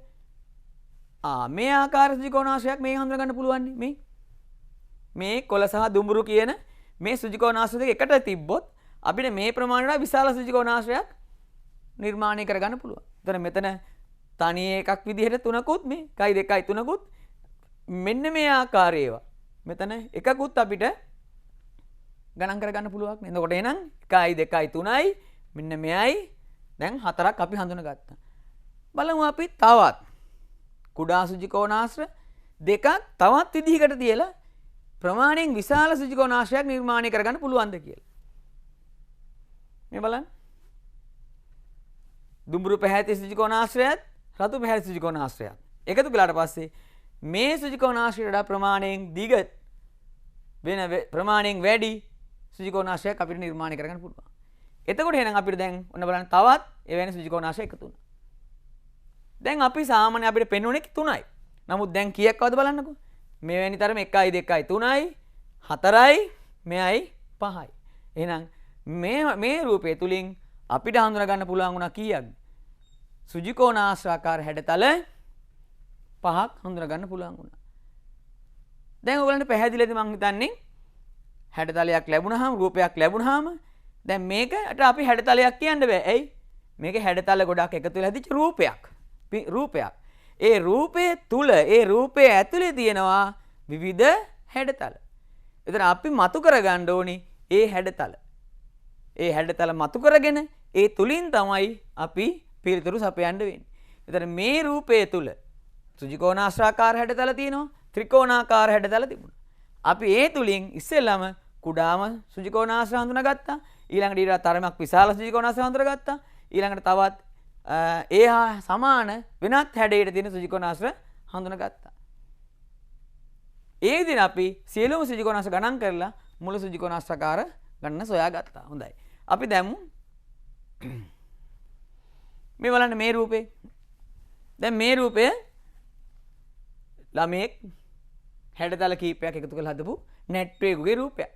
මේ ආකාර සුජිකෝණාශ්‍රයක් මේ හඳුනා ගන්න පුළුවන් මේ කොළ සහ දුඹුරු කියන මේ සුජිකෝණාශ්‍ර දෙක එකට තිබ්බොත් අපිට මේ ප්‍රමාණයට විශාල සුජිකෝණාශ්‍රයක් නිර්මාණය කරගන්න පුළුවන්. එතන මෙතන තනි එකක් විදිහට තුනකුත් මේ 1යි 2යි 3කුත් මෙන්න මේ ආකාරය ඒවා. මෙතන එකකුත් අපිට ගණන් කරගන්න පුළුවන්. එතකොට එහෙනම් 1යි 2යි 3යි මෙන්න මෙයයි දැන් 4ක් අපි හඳුනාගත්තා. බලමු අපි තවත් කුඩා සුජිකෝණාශ්‍ර දෙකක් තවත් විදිහකට තියලා ප්‍රමාණයෙන් විශාල සුජිකෝණාශ්‍රයක් නිර්මාණය කරගන්න පුළුවන්ද කියලා. මේ බලන්න. දුඹුරු පැහැති සුජි කෝණාශ්‍රයත් රතු පැහැති සුජි කෝණාශ්‍රයත් එකතු කළාට පස්සේ මේ සුජි කෝණාශ්‍රයට වඩා ප්‍රමාණයෙන් දිග වෙන ප්‍රමාණයෙන් වැඩි සුජි කෝණාශ්‍රයක් අපිට නිර්මාණය කරගන්න පුළුවන්. එතකොට එහෙනම් අපිට දැන් ඔන්න බලන්න තවත් එවැනි සුජි කෝණාශ්‍රය එකතු වුණා. දැන් අපි සාමාන්‍ය අපිට පෙන්වන්නේ 3යි. නමුත් දැන් කීයක් වද බලන්නකෝ. මෙවැනි තරම 1යි 2යි 3යි 4යි මෙයයි 5යි. එහෙනම් මේ රූපය තුලින් අපිට හඳුනා ගන්න පුළුවන් වුණා කීයක්ද? සුජි කෝණාශ්‍රාකාර හැඩතල 5ක් හඳුනා ගන්න පුළුවන් වුණා. දැන් ඔයගලන්ට පැහැදිලිද මං හිතන්නේ හැඩතලයක් ලැබුණාම රූපයක් ලැබුණාම දැන් මේකට අපි හැඩතලයක් කියන්න බෑ. ඇයි? මේක හැඩතල ගොඩක් එකතු වෙලා හදිච්ච රූපයක්. ඒ රූපයේ තුල ඒ රූපයේ ඇතුලේ තියෙනවා විවිධ හැඩතල. එතන අපි මතු කරගන්න ඕනි ඒ හැඩතල. ඒ හැඩතල මතු කරගෙන ඒ තුලින් තමයි අපි පිළිතුරු සපයන්න වෙන්නේ. එතන මේ රූපයේ තුල සුජි කෝණාශ්‍රාකාර හැඩතල තියෙනවා, ත්‍රිකෝණාකාර හැඩතල තිබුණා. අපි ඒ තුලින් ඉස්සෙල්ලාම කුඩාම සුජි කෝණාශ්‍ර හඳුනාගත්තා. ඊළඟට ඊට තරමක් විශාල සුජි කෝණාශ්‍ර හඳුනාගත්තා. ඊළඟට තවත් ඒ හා සමාන වෙනත් හැඩයකට තියෙන සුජි කෝණාශ්‍ර හඳුනාගත්තා. ඒ විදිහට අපි සියලුම සුජි කෝණාශ්‍ර ගණන් කරලා මුළු සුජි කෝණාශ්‍රාකාර ගණන සොයාගත්තා. හොඳයි. අපි දැම්මු මේ බලන්න මේ රූපේ. දැන් මේ රූපය ළමෙක් හැඩතල කීපයක් එකතු කරලා හදපු නැට්වේගුගේ රූපයක්.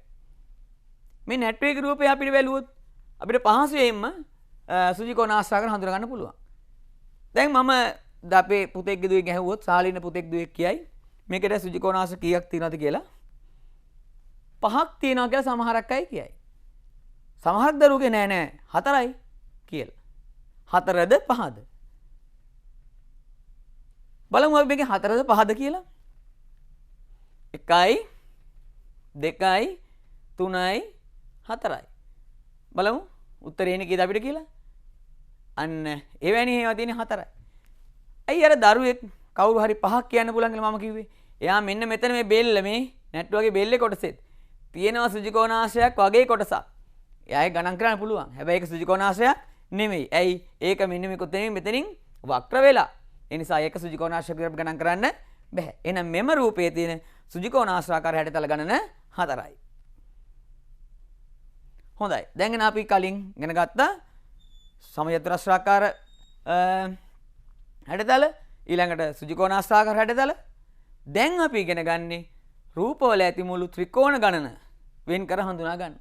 මේ නැට්වේගුගේ රූපය අපිට බැලුවොත් අපිට පහසුවෙන්ම සුජි කෝණාශ්‍රාකාර හඳුනා ගන්න පුළුවන්. දැන් මම අපේ පුතෙක්ගේ දුවේ ගැහුවොත් සාලින පුතෙක් දුවේ කියයි මේකට සුජි කෝණාශ්‍ර කීයක් තියෙනවද කියලා 5ක් තියෙනවා කියලා සමහරක් අය කියයි. සමහරක් දරුවගේ නෑ 4යි කියලා. 4ද 5ද? බලමු අපි මේකේ 4ද 5ද කියලා. 1යි 2යි 3යි 4යි. බලමු උත්තරේ එන්නේ කීයද අපිට කියලා. අන්න එවැනි ඒවා තියෙන 4යි. ඇයි අර දරුවෙක් කවුරු හරි 5ක් කියන්න පුළුවන් කියලා මම කිව්වේ. එයා මෙන්න මෙතන මේ බෙල්ල මේ නැට් වගේ බෙල්ලේ කොටසෙත් තියෙනවා සුජි කෝණාශ්‍රයක් වගේ කොටසක්. එයාගේ ගණන් කරන්න පුළුවන්. හැබැයි ඒක සුජි කෝණාශ්‍රයක් නෙමෙයි. ඇයි? ඒක මෙන්න මේ මෙතනින් වක්‍ර වෙලා. ඒ නිසා ඒක සුජි කෝණාශ්‍රයක් විදිහට ගණන් කරන්න බෑ. එහෙනම් මෙම රූපයේ තියෙන සුජි කෝණාශ්‍රාකාර හැඩතල ගණන 4යි. හොඳයි. දැන් අපි කලින් ඉගෙන ගත්තා සමචතුරස්‍රාකාර හැඩතල ඊළඟට සුජි කෝණාශ්‍රාකාර හැඩතල. දැන් අපි ඉගෙන ගන්නේ රූපවල ඇති මුළු ත්‍රිකෝණ ගණන වෙන් කර හඳුනා ගන්න.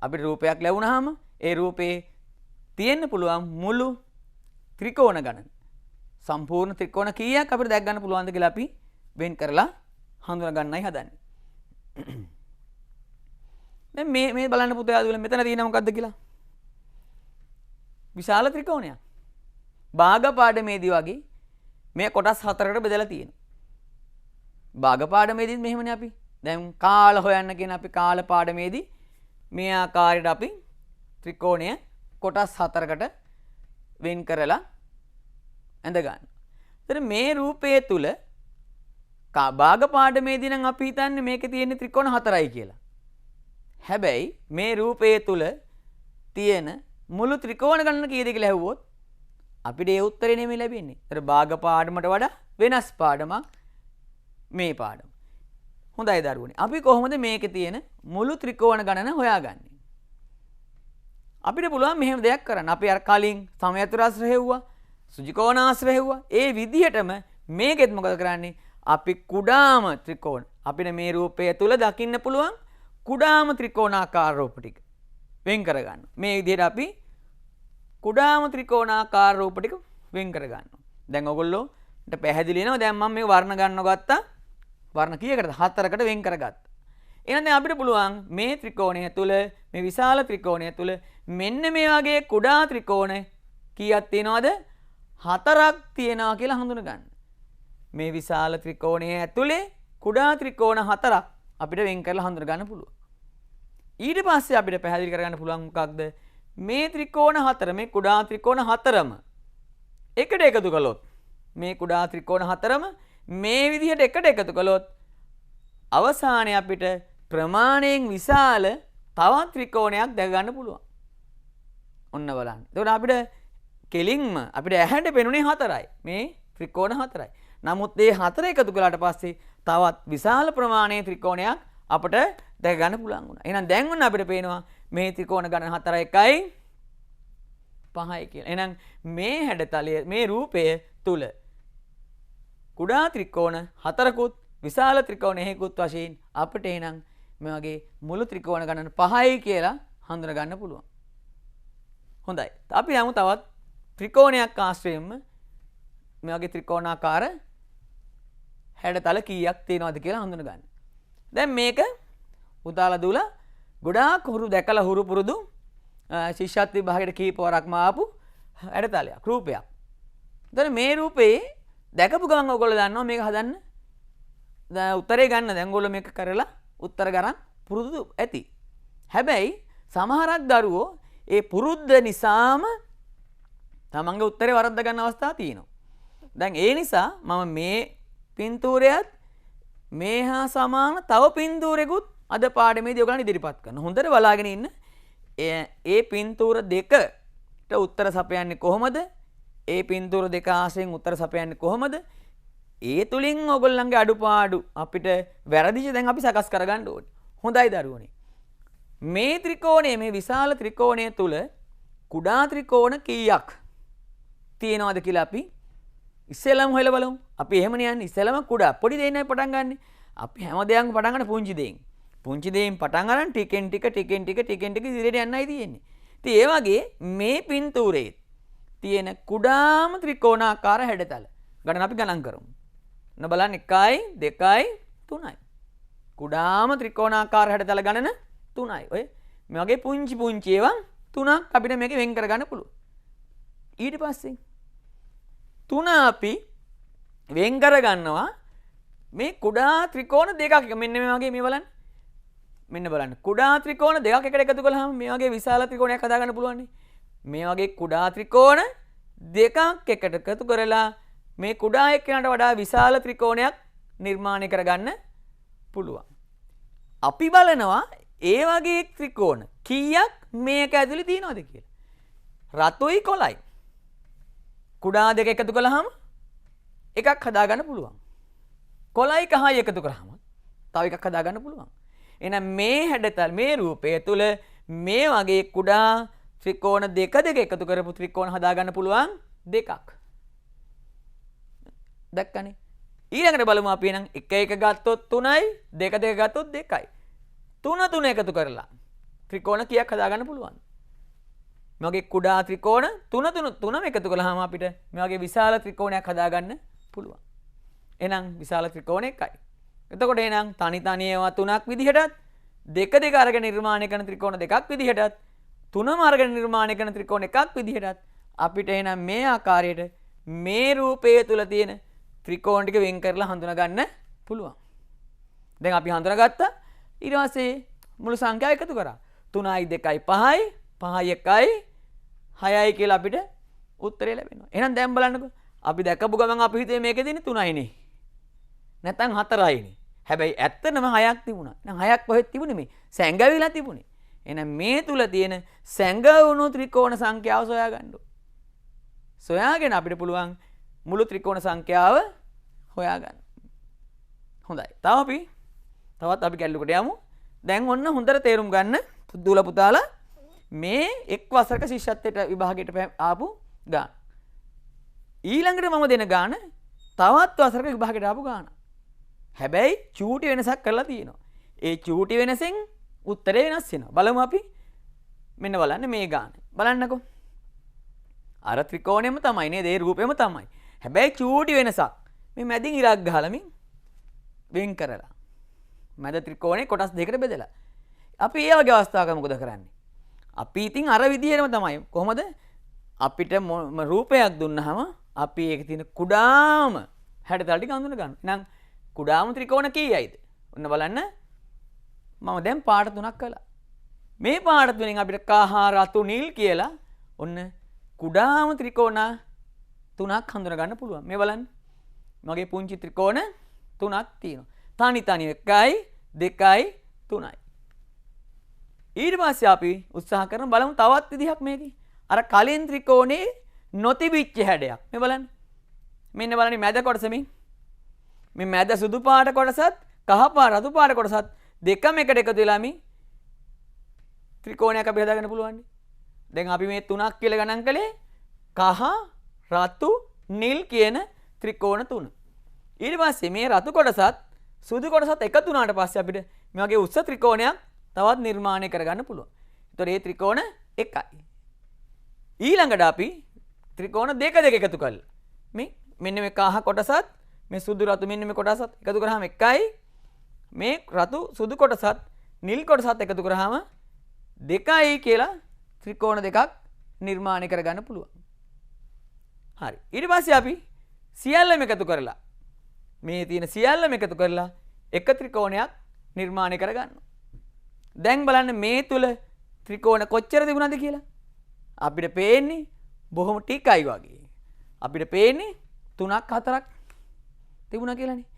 අපිට රූපයක් ලැබුණාම ඒ රූපේ තියෙන්න පුළුවන් මුළු ත්‍රිකෝණ ගණන. සම්පූර්ණ ත්‍රිකෝණ කීයක් අපිට දැක් ගන්න පුළුවන්ද කියලා අපි වෙන් කරලා හඳුනා ගන්නයි හදන්නේ. දැන් මේ බලන්න පුතේ ආදුල මෙතන තියෙන මොකද්ද කියලා? විශාල ත්‍රිකෝණයක්. භාග පාඩමේදී වගේ මේ කොටස් 4කට බෙදලා තියෙනවා. භාග පාඩමේදීත් මෙහෙමනේ අපි. දැන් කාල හොයන්න කියන අපි කාල පාඩමේදී මේ ආකාරයට අපි ත්‍රිකෝණය කොටස් 4කට වෙන් කරලා ඇඳ ගන්න. එතන මේ රූපයේ තුල භාග පාඩමේදී නම් අපි හිතන්නේ මේකේ තියෙන ත්‍රිකෝණ 4යි කියලා. හැබැයි මේ රූපයේ තුල තියෙන මුළු ත්‍රිකෝණ ගණන කීයද කියලා ඇහුවොත් අපිට ඒ උත්තරේ නෙමෙයි ලැබෙන්නේ. ඒතර භාග පාඩමට වඩා වෙනස් පාඩමක් මේ පාඩම. හොඳයි දරුවනේ. අපි කොහොමද මේකේ තියෙන මුළු ත්‍රිකෝණ ගණන හොයාගන්නේ? අපිට පුළුවන් මෙහෙම දෙයක් කරන්න. අපි අර කලින් සමචතුරාශ්‍ර හෙව්වා, සුජි කෝණාශ්‍ර හෙව්වා. ඒ විදිහටම මේකෙත් මොකද කරන්නේ? අපි කුඩාම ත්‍රිකෝණ අපිට මේ රූපය තුල දකින්න පුළුවන් කුඩාම ත්‍රිකෝණාකාර රූප ටික වෙන් කරගන්න. මේ විදිහට අපි කුඩාම ත්‍රිකෝණාකාර රූප ටික වෙන් කරගන්නවා. දැන් ඔයගොල්ලෝට පැහැදිලි වෙනවා. දැන් මම මේ වර්ණ ගන්නව ගත්තා. වර්ණ කීයකටද? 4කට වෙන් කරගත්තා. එහෙනම් දැන් අපිට පුළුවන් මේ ත්‍රිකෝණය තුල මේ විශාල ත්‍රිකෝණය තුල මෙන්න මේ වගේ කුඩා ත්‍රිකෝණ කීයක් තියෙනවද? 4ක් තියෙනවා කියලා හඳුන ගන්න. මේ විශාල ත්‍රිකෝණයේ ඇතුලේ කුඩා ත්‍රිකෝණ 4ක් අපිට වෙන් කරලා හඳුන ගන්න පුළුවන්. ඊට පස්සේ අපිට පැහැදිලි කරගන්න පුළුවන් මොකක්ද? මේ ත්‍රිකෝණ 4 මේ කුඩා ත්‍රිකෝණ 4ම එකට එකතු කළොත් මේ කුඩා ත්‍රිකෝණ 4ම මේ විදිහට එකට එකතු කළොත් අවසානයේ අපිට ප්‍රමාණයෙන් විශාල තවත් ත්‍රිකෝණයක් දැක ගන්න පුළුවන්. ඔන්න බලන්න. එතකොට අපිට කෙලින්ම අපිට ඇහැට පෙනුනේ 4යි. මේ ත්‍රිකෝණ 4යි. නමුත් මේ 4 එකතු කළාට පස්සේ තවත් විශාල ප්‍රමාණයේ ත්‍රිකෝණයක් අපිට දැක ගන්න පුළුවන් වුණා. එහෙනම් දැන් ඔන්න අපිට පේනවා මේ ත්‍රිකෝණ ගණන 4 1යි 5යි කියලා. එහෙනම් මේ හැඩතලය මේ රූපය තුල කුඩා ත්‍රිකෝණ 4කුත් විශාල ත්‍රිකෝණ 1කුත් වශයෙන් අපිට එහෙනම් මේ වගේ මුළු ත්‍රිකෝණ ගණන 5යි කියලා හඳුනා ගන්න පුළුවන්. හොඳයි. අපි යමු තවත් ත්‍රිකෝණයක් ආශ්‍රයෙන්ම මේ වගේ ත්‍රිකෝණාකාර හැඩතල කීයක් තියෙනවද කියලා හඳුනා ගන්න. දැන් මේක උදාලා දුලා ගොඩාක් හුරු දැකලා හුරු පුරුදු ශිෂ්‍යත්ව විභාගයට කීප වරක්ම ආපු හැඩතලයක් රූපයක්. දැන් මේ රූපේ දැකපු ගමන් ඔයගොල්ලෝ දන්නවා මේක හදන්න. දැන් උත්තරේ ගන්න දැන් ඔයගොල්ලෝ මේක කරලා උත්තර ගන්න පුරුදු ඇති. හැබැයි සමහරක් දරුවෝ ඒ පුරුද්ද නිසාම තමන්ගේ උත්තරේ වරද්ද ගන්න අවස්ථා තියෙනවා. දැන් ඒ නිසා මම මේ පින්තූරයත් මේ හා සමාන තව පින්තූරෙකුත් අද පාඩමේදී ඔයගලන් ඉදිරිපත් කරනවා. හොඳට බලාගෙන ඉන්න. ඒ පින්තූර දෙකට උත්තර සපයන්නේ කොහොමද? ඒ පින්තූර දෙක ආශ්‍රයෙන් උත්තර සපයන්නේ කොහොමද? ඒ තුලින් ඔයගොල්ලන්ගේ අඩුපාඩු අපිට වැරදිච්ච දැන් අපි සකස් කරගන්න ඕනේ. හොඳයි දරුවනේ. මේ ත්‍රිකෝණයේ මේ විශාල ත්‍රිකෝණය තුල කුඩා ත්‍රිකෝණ කීයක් තියෙනවද කියලා අපි ඉස්සෙල්ලාම හොයලා බලමු. අපි එහෙමනේ යන්නේ ඉස්සෙල්ලාම කුඩා පොඩි දෙයින් පටන් ගන්න. අපි හැම දෙයක්ම පටන් ගන්න පුංචි දෙයින්. පුංචි දෙයින් පටන් ගන්න ටිකෙන් ටික ඉදිරියට යන්නයි තියෙන්නේ. ඉතින් ඒ වගේ මේ පින්තූරයේ තියෙන කුඩාම ත්‍රිකෝණාකාර හැඩතල ගණන අපි ගණන් කරමු. ඔන්න බලන්න 1යි 2යි 3යි. කුඩාම ත්‍රිකෝණාකාර හැඩතල ගණන 3යි. ඔය මේ වගේ පුංචි ඒවා 3ක් අපිට මේක වෙන් කරගන්න පුළුවන්. ඊට පස්සේ 3 අපි වෙන් කරගන්නවා මේ කුඩා ත්‍රිකෝණ දෙකක්. මෙන්න මේ වගේ මේ බලන්න. මෙන්න බලන්න. කුඩා ත්‍රිකෝණ දෙකක් එකට එකතු කළාම මේ වගේ විශාල ත්‍රිකෝණයක් හදා ගන්න පුළුවන් නේ. මේ වගේ කුඩා ත්‍රිකෝණ දෙකක් එකට එකතු කරලා මේ කුඩා එක්කනට වඩා විශාල ත්‍රිකෝණයක් නිර්මාණය කරගන්න පුළුවන්. අපි බලනවා ඒ වගේ ත්‍රිකෝණ කීයක් මේක ඇතුලේ තියෙනවද කියලා. රතුයි කොළයි. කුඩා දෙක එකතු කළාම එකක් හදා ගන්න පුළුවන්. කොළයි කහයි එකතු කළාම තව එකක් හදා ගන්න පුළුවන්. එහෙනම් මේ හැඩතල මේ රූපය තුල මේ වගේ කුඩා ත්‍රිකෝණ දෙක එකතු කරපු ත්‍රිකෝණ හදා ගන්න පුළුවන් දෙකක්. දැක්කනේ. ඊළඟට බලමු අපි එහෙනම් 1 1 ගත්තොත් 3යි 2 2 ගත්තොත් 2යි. 3 3 එකතු කරලා ත්‍රිකෝණ කීයක් හදා ගන්න පුළුවන්? මේ වගේ කුඩා ත්‍රිකෝණ 3 එකතු කළාම අපිට මේ වගේ විශාල ත්‍රිකෝණයක් හදා ගන්න පුළුවන්. එහෙනම් විශාල ත්‍රිකෝණ එකයි. එතකොට එහෙනම් තනි ඒවා 3ක් විදිහටත් 2 2 අරගෙන නිර්මාණය කරන ත්‍රිකෝණ දෙකක් විදිහටත් 3ම අරගෙන නිර්මාණය කරන ත්‍රිකෝණ එකක් විදිහටත් අපිට එහෙනම් මේ ආකාරයට මේ රූපය තුල තියෙන ත්‍රිකෝණ ටික වෙන් කරලා හඳුනා ගන්න පුළුවන්. දැන් අපි හඳුනාගත්තා. ඊට පස්සේ මුළු සංඛ්‍යාව එකතු කරා. 3යි 2යි 5යි 5යි 1යි 6යි කියලා අපිට උත්තරය ලැබෙනවා. එහෙනම් දැන් බලන්නකෝ. අපි දැකපු ගමන් අපි හිතුවේ මේකේ තියෙන්නේ 3යිනේ. නැත්නම් 4යිනේ. හැබැයි ඇත්තටම 6ක් තිබුණා. එහෙනම් 6ක් කොහෙද තිබුණේ මේ? සැඟවිලා තිබුණේ. එහෙනම් මේ තුල තියෙන සැඟවුණු ත්‍රිකෝණ සංඛ්‍යාව සොයා ගන්න ඕනේ. සොයාගෙන අපිට පුළුවන් මුළු ත්‍රිකෝණ සංඛ්‍යාව හොයාගන්න. හොඳයි. තවත් අපි ගැල්ලුකට යමු. දැන් ඔන්න හොඳට තේරුම් ගන්න දුල පුතාලා මේ එක් වසරක ශිෂ්‍යත්වයට විභාගයට ආපු ගාන. ඊළඟට මම දෙන ගාන තවත් වසරක විභාගයට ආපු ගාන. හැබැයි චූටි වෙනසක් කරලා තියෙනවා. ඒ චූටි වෙනසෙන් උත්තරේ වෙනස් වෙනවා. බලමු අපි. මෙන්න බලන්න මේ ගාන. බලන්නකෝ. අර ත්‍රිකෝණයම තමයි නේද? ඒ රූපෙම තමයි. හැබැයි චූටි වෙනසක්. මේ මැදින් ඉරක් ගහලා වෙන් කරලා. මැද ත්‍රිකෝණේ කොටස් දෙකකට බෙදලා. අපි ඒ වගේ අවස්ථාවක මොකද කරන්නේ? අපි ඉතින් අර විදිහටම තමයි. කොහොමද? අපිට රූපයක් දුන්නාම අපි ඒකේ තියෙන කුඩාම හැඩතල ටික අඳුන ගන්න. එහෙනම් කුඩාම ත්‍රිකෝණ කීයයිද? ඔන්න බලන්න. මම දැන් පාට තුනක් කළා. මේ පාට තුනෙන් අපිට කහ රතු නිල් කියලා ඔන්න කුඩාම ත්‍රිකෝණ තුනක් හඳුනා ගන්න පුළුවන්. මේ බලන්න. මගේ පුංචි ත්‍රිකෝණ තුනක් තියෙනවා. තනි 1යි 2යි 3යි. ඊට පස්සේ අපි උත්සාහ කරන බලමු තවත් විදිහක් මේකේ. අර කලින් ත්‍රිකෝණේ නොතිබිච්ච හැඩයක්. මේ බලන්න. මෙන්න බලන්න මැද කොටස මේ මැද සුදු පාට කොටසත් කහ පාට රතු පාට කොටසත් දෙකම එකට එකතු වෙලා මේ ත්‍රිකෝණයක් අපි හදාගන්න පුළුවන්. දැන් අපි මේ තුනක් කියලා ගණන් කළේ කහ රතු නිල් කියන ත්‍රිකෝණ තුන. ඊට පස්සේ මේ රතු කොටසත් සුදු කොටසත් එකතු වුණාට පස්සේ අපිට මේ වගේ උස්ස ත්‍රිකෝණයක් තවත් නිර්මාණය කරගන්න පුළුවන්. ඒතකොට මේ ත්‍රිකෝණ එකයි. ඊළඟට අපි ත්‍රිකෝණ දෙක එකතු කළා. මේ මෙන්න මේ කහ කොටසත් මේ සුදු රතු මෙන්න මේ කොටසත් එකතු කරාම එකයි. මේ රතු සුදු කොටසත් නිල් කොටසත් එකතු කරාම දෙකයි කියලා ත්‍රිකෝණ දෙකක් නිර්මාණය කරගන්න පුළුවන්. හරි. ඊට පස්සේ අපි සියල්ලම එකතු කරලා මේ තියෙන සියල්ලම එකතු කරලා එක ත්‍රිකෝණයක් නිර්මාණය කරගන්නවා. දැන් බලන්න මේ තුල ත්‍රිකෝණ කොච්චර තිබුණාද කියලා. අපිට පේන්නේ බොහොම ටිකයි වගේ. අපිට පේන්නේ 3ක් 4ක් තිබුණා කියලානේ.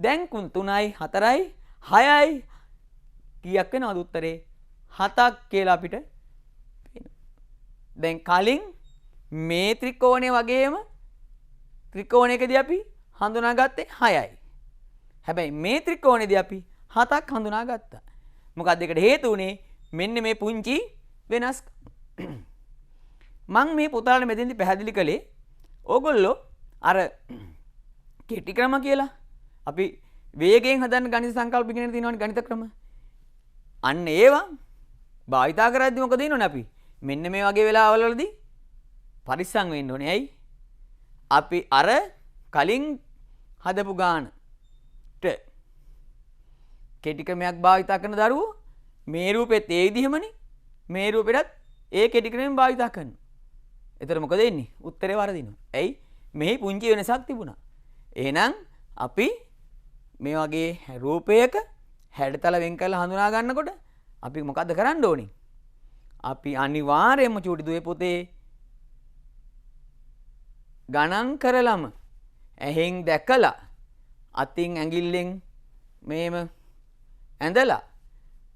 දැන් 3යි 4යි 6යි කීයක් වෙනවද උත්තරේ? 7ක් කියලා අපිට පේනවා. දැන් කලින් මේ ත්‍රිකෝණය වගේම ත්‍රිකෝණයකදී අපි හඳුනාගත්තේ 6යි. හැබැයි මේ ත්‍රිකෝණයේදී අපි 7ක් හඳුනාගත්තා. මොකක්ද ඒකට හේතු උනේ? මෙන්න මේ පුංචි වෙනස්කම්. මම මේ පුතාලට මෙතෙන්දි පැහැදිලි කළේ ඕගොල්ලෝ අර කෙටි ක්‍රම කියලා අපි වේගයෙන් හදන්න ගණිත සංකල්ප ඉගෙන තියෙනවනේ ගණිත ක්‍රම. අන්න ඒවා භාවිතා කරද්දි මොකද වෙනවනේ අපි මෙන්න මේ වගේ වෙලාවවලදී පරිස්සම් වෙන්න ඕනේ. ඇයි? අපි අර කලින් හදපු ගානට කෙටි ක්‍රමයක් භාවිතා කරන දරුවෝ මේ රූපෙත් ඒ විදිහමනේ මේ රූපෙටත් ඒ කෙටි ක්‍රමයෙන් භාවිතා කරනවා. එතකොට මොකද වෙන්නේ? උත්තරේ වරදිනවා. ඇයි? මෙහි පුංචි වෙනසක් තිබුණා. එහෙනම් අපි මේ වගේ රූපයක හැඩතල වෙන් කරලා හඳුනා ගන්නකොට අපි මොකද්ද කරන්න ඕනේ? අපි අනිවාර්යයෙන්ම චූටි දුවේ පුතේ ගණන් කරලම ඇහෙන් දැකලා අතින් ඇඟිල්ලෙන් මේම ඇඳලා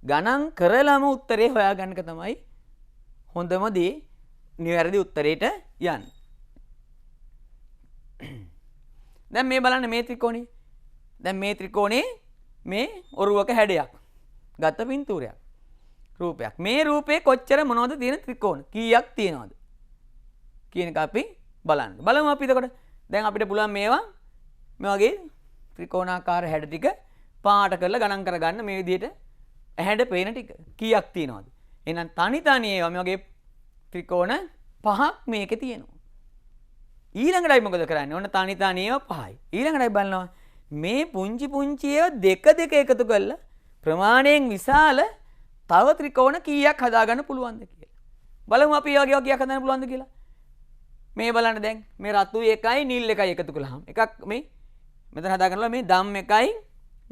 ගණන් කරලම උත්තරේ හොයාගන්න එක තමයි හොඳම දේ නිවැරදි උත්තරේට යන්න. දැන් මේ බලන්න මේ ත්‍රිකෝණේ. දැන් මේ ත්‍රිකෝණේ මේ ඔරුවක හැඩයක්. ගත්ත පින්තූරයක්. රූපයක්. මේ රූපේ කොච්චර මොනවද තියෙන ත්‍රිකෝණ? කීයක් තියෙනවද? කියන එක අපි බලන්න. බලමු අපි එතකොට. දැන් අපිට පුළුවන් මේවා මේ වගේ ත්‍රිකෝණාකාර හැඩ ටික පාට කරලා ගණන් කරගන්න මේ විදිහට ඇහැට පේන ටික කීයක් තියෙනවද? එහෙනම් තනි තනි ඒවා මේ වගේ ත්‍රිකෝණ 5ක් මේකේ තියෙනවා. ඊළඟටයි මොකද කරන්නේ? ඔන්න තනි තනි ඒවා 5යි. ඊළඟටයි බලනවා මේ පුංචි පුංචි ඒවා දෙක එකතු කරලා ප්‍රමාණයෙන් විශාල තව ත්‍රිකෝණ කීයක් හදාගන්න පුළුවන්ද කියලා. බලමු අපි මේ වගේ කීයක් හදාගන්න පුළුවන්ද කියලා. මේ බලන්න දැන් මේ රතු එකයි නිල් එකයි එකතු කළාම එකක් මේ මෙතන හදාගන්නවා මේ දම් එකයි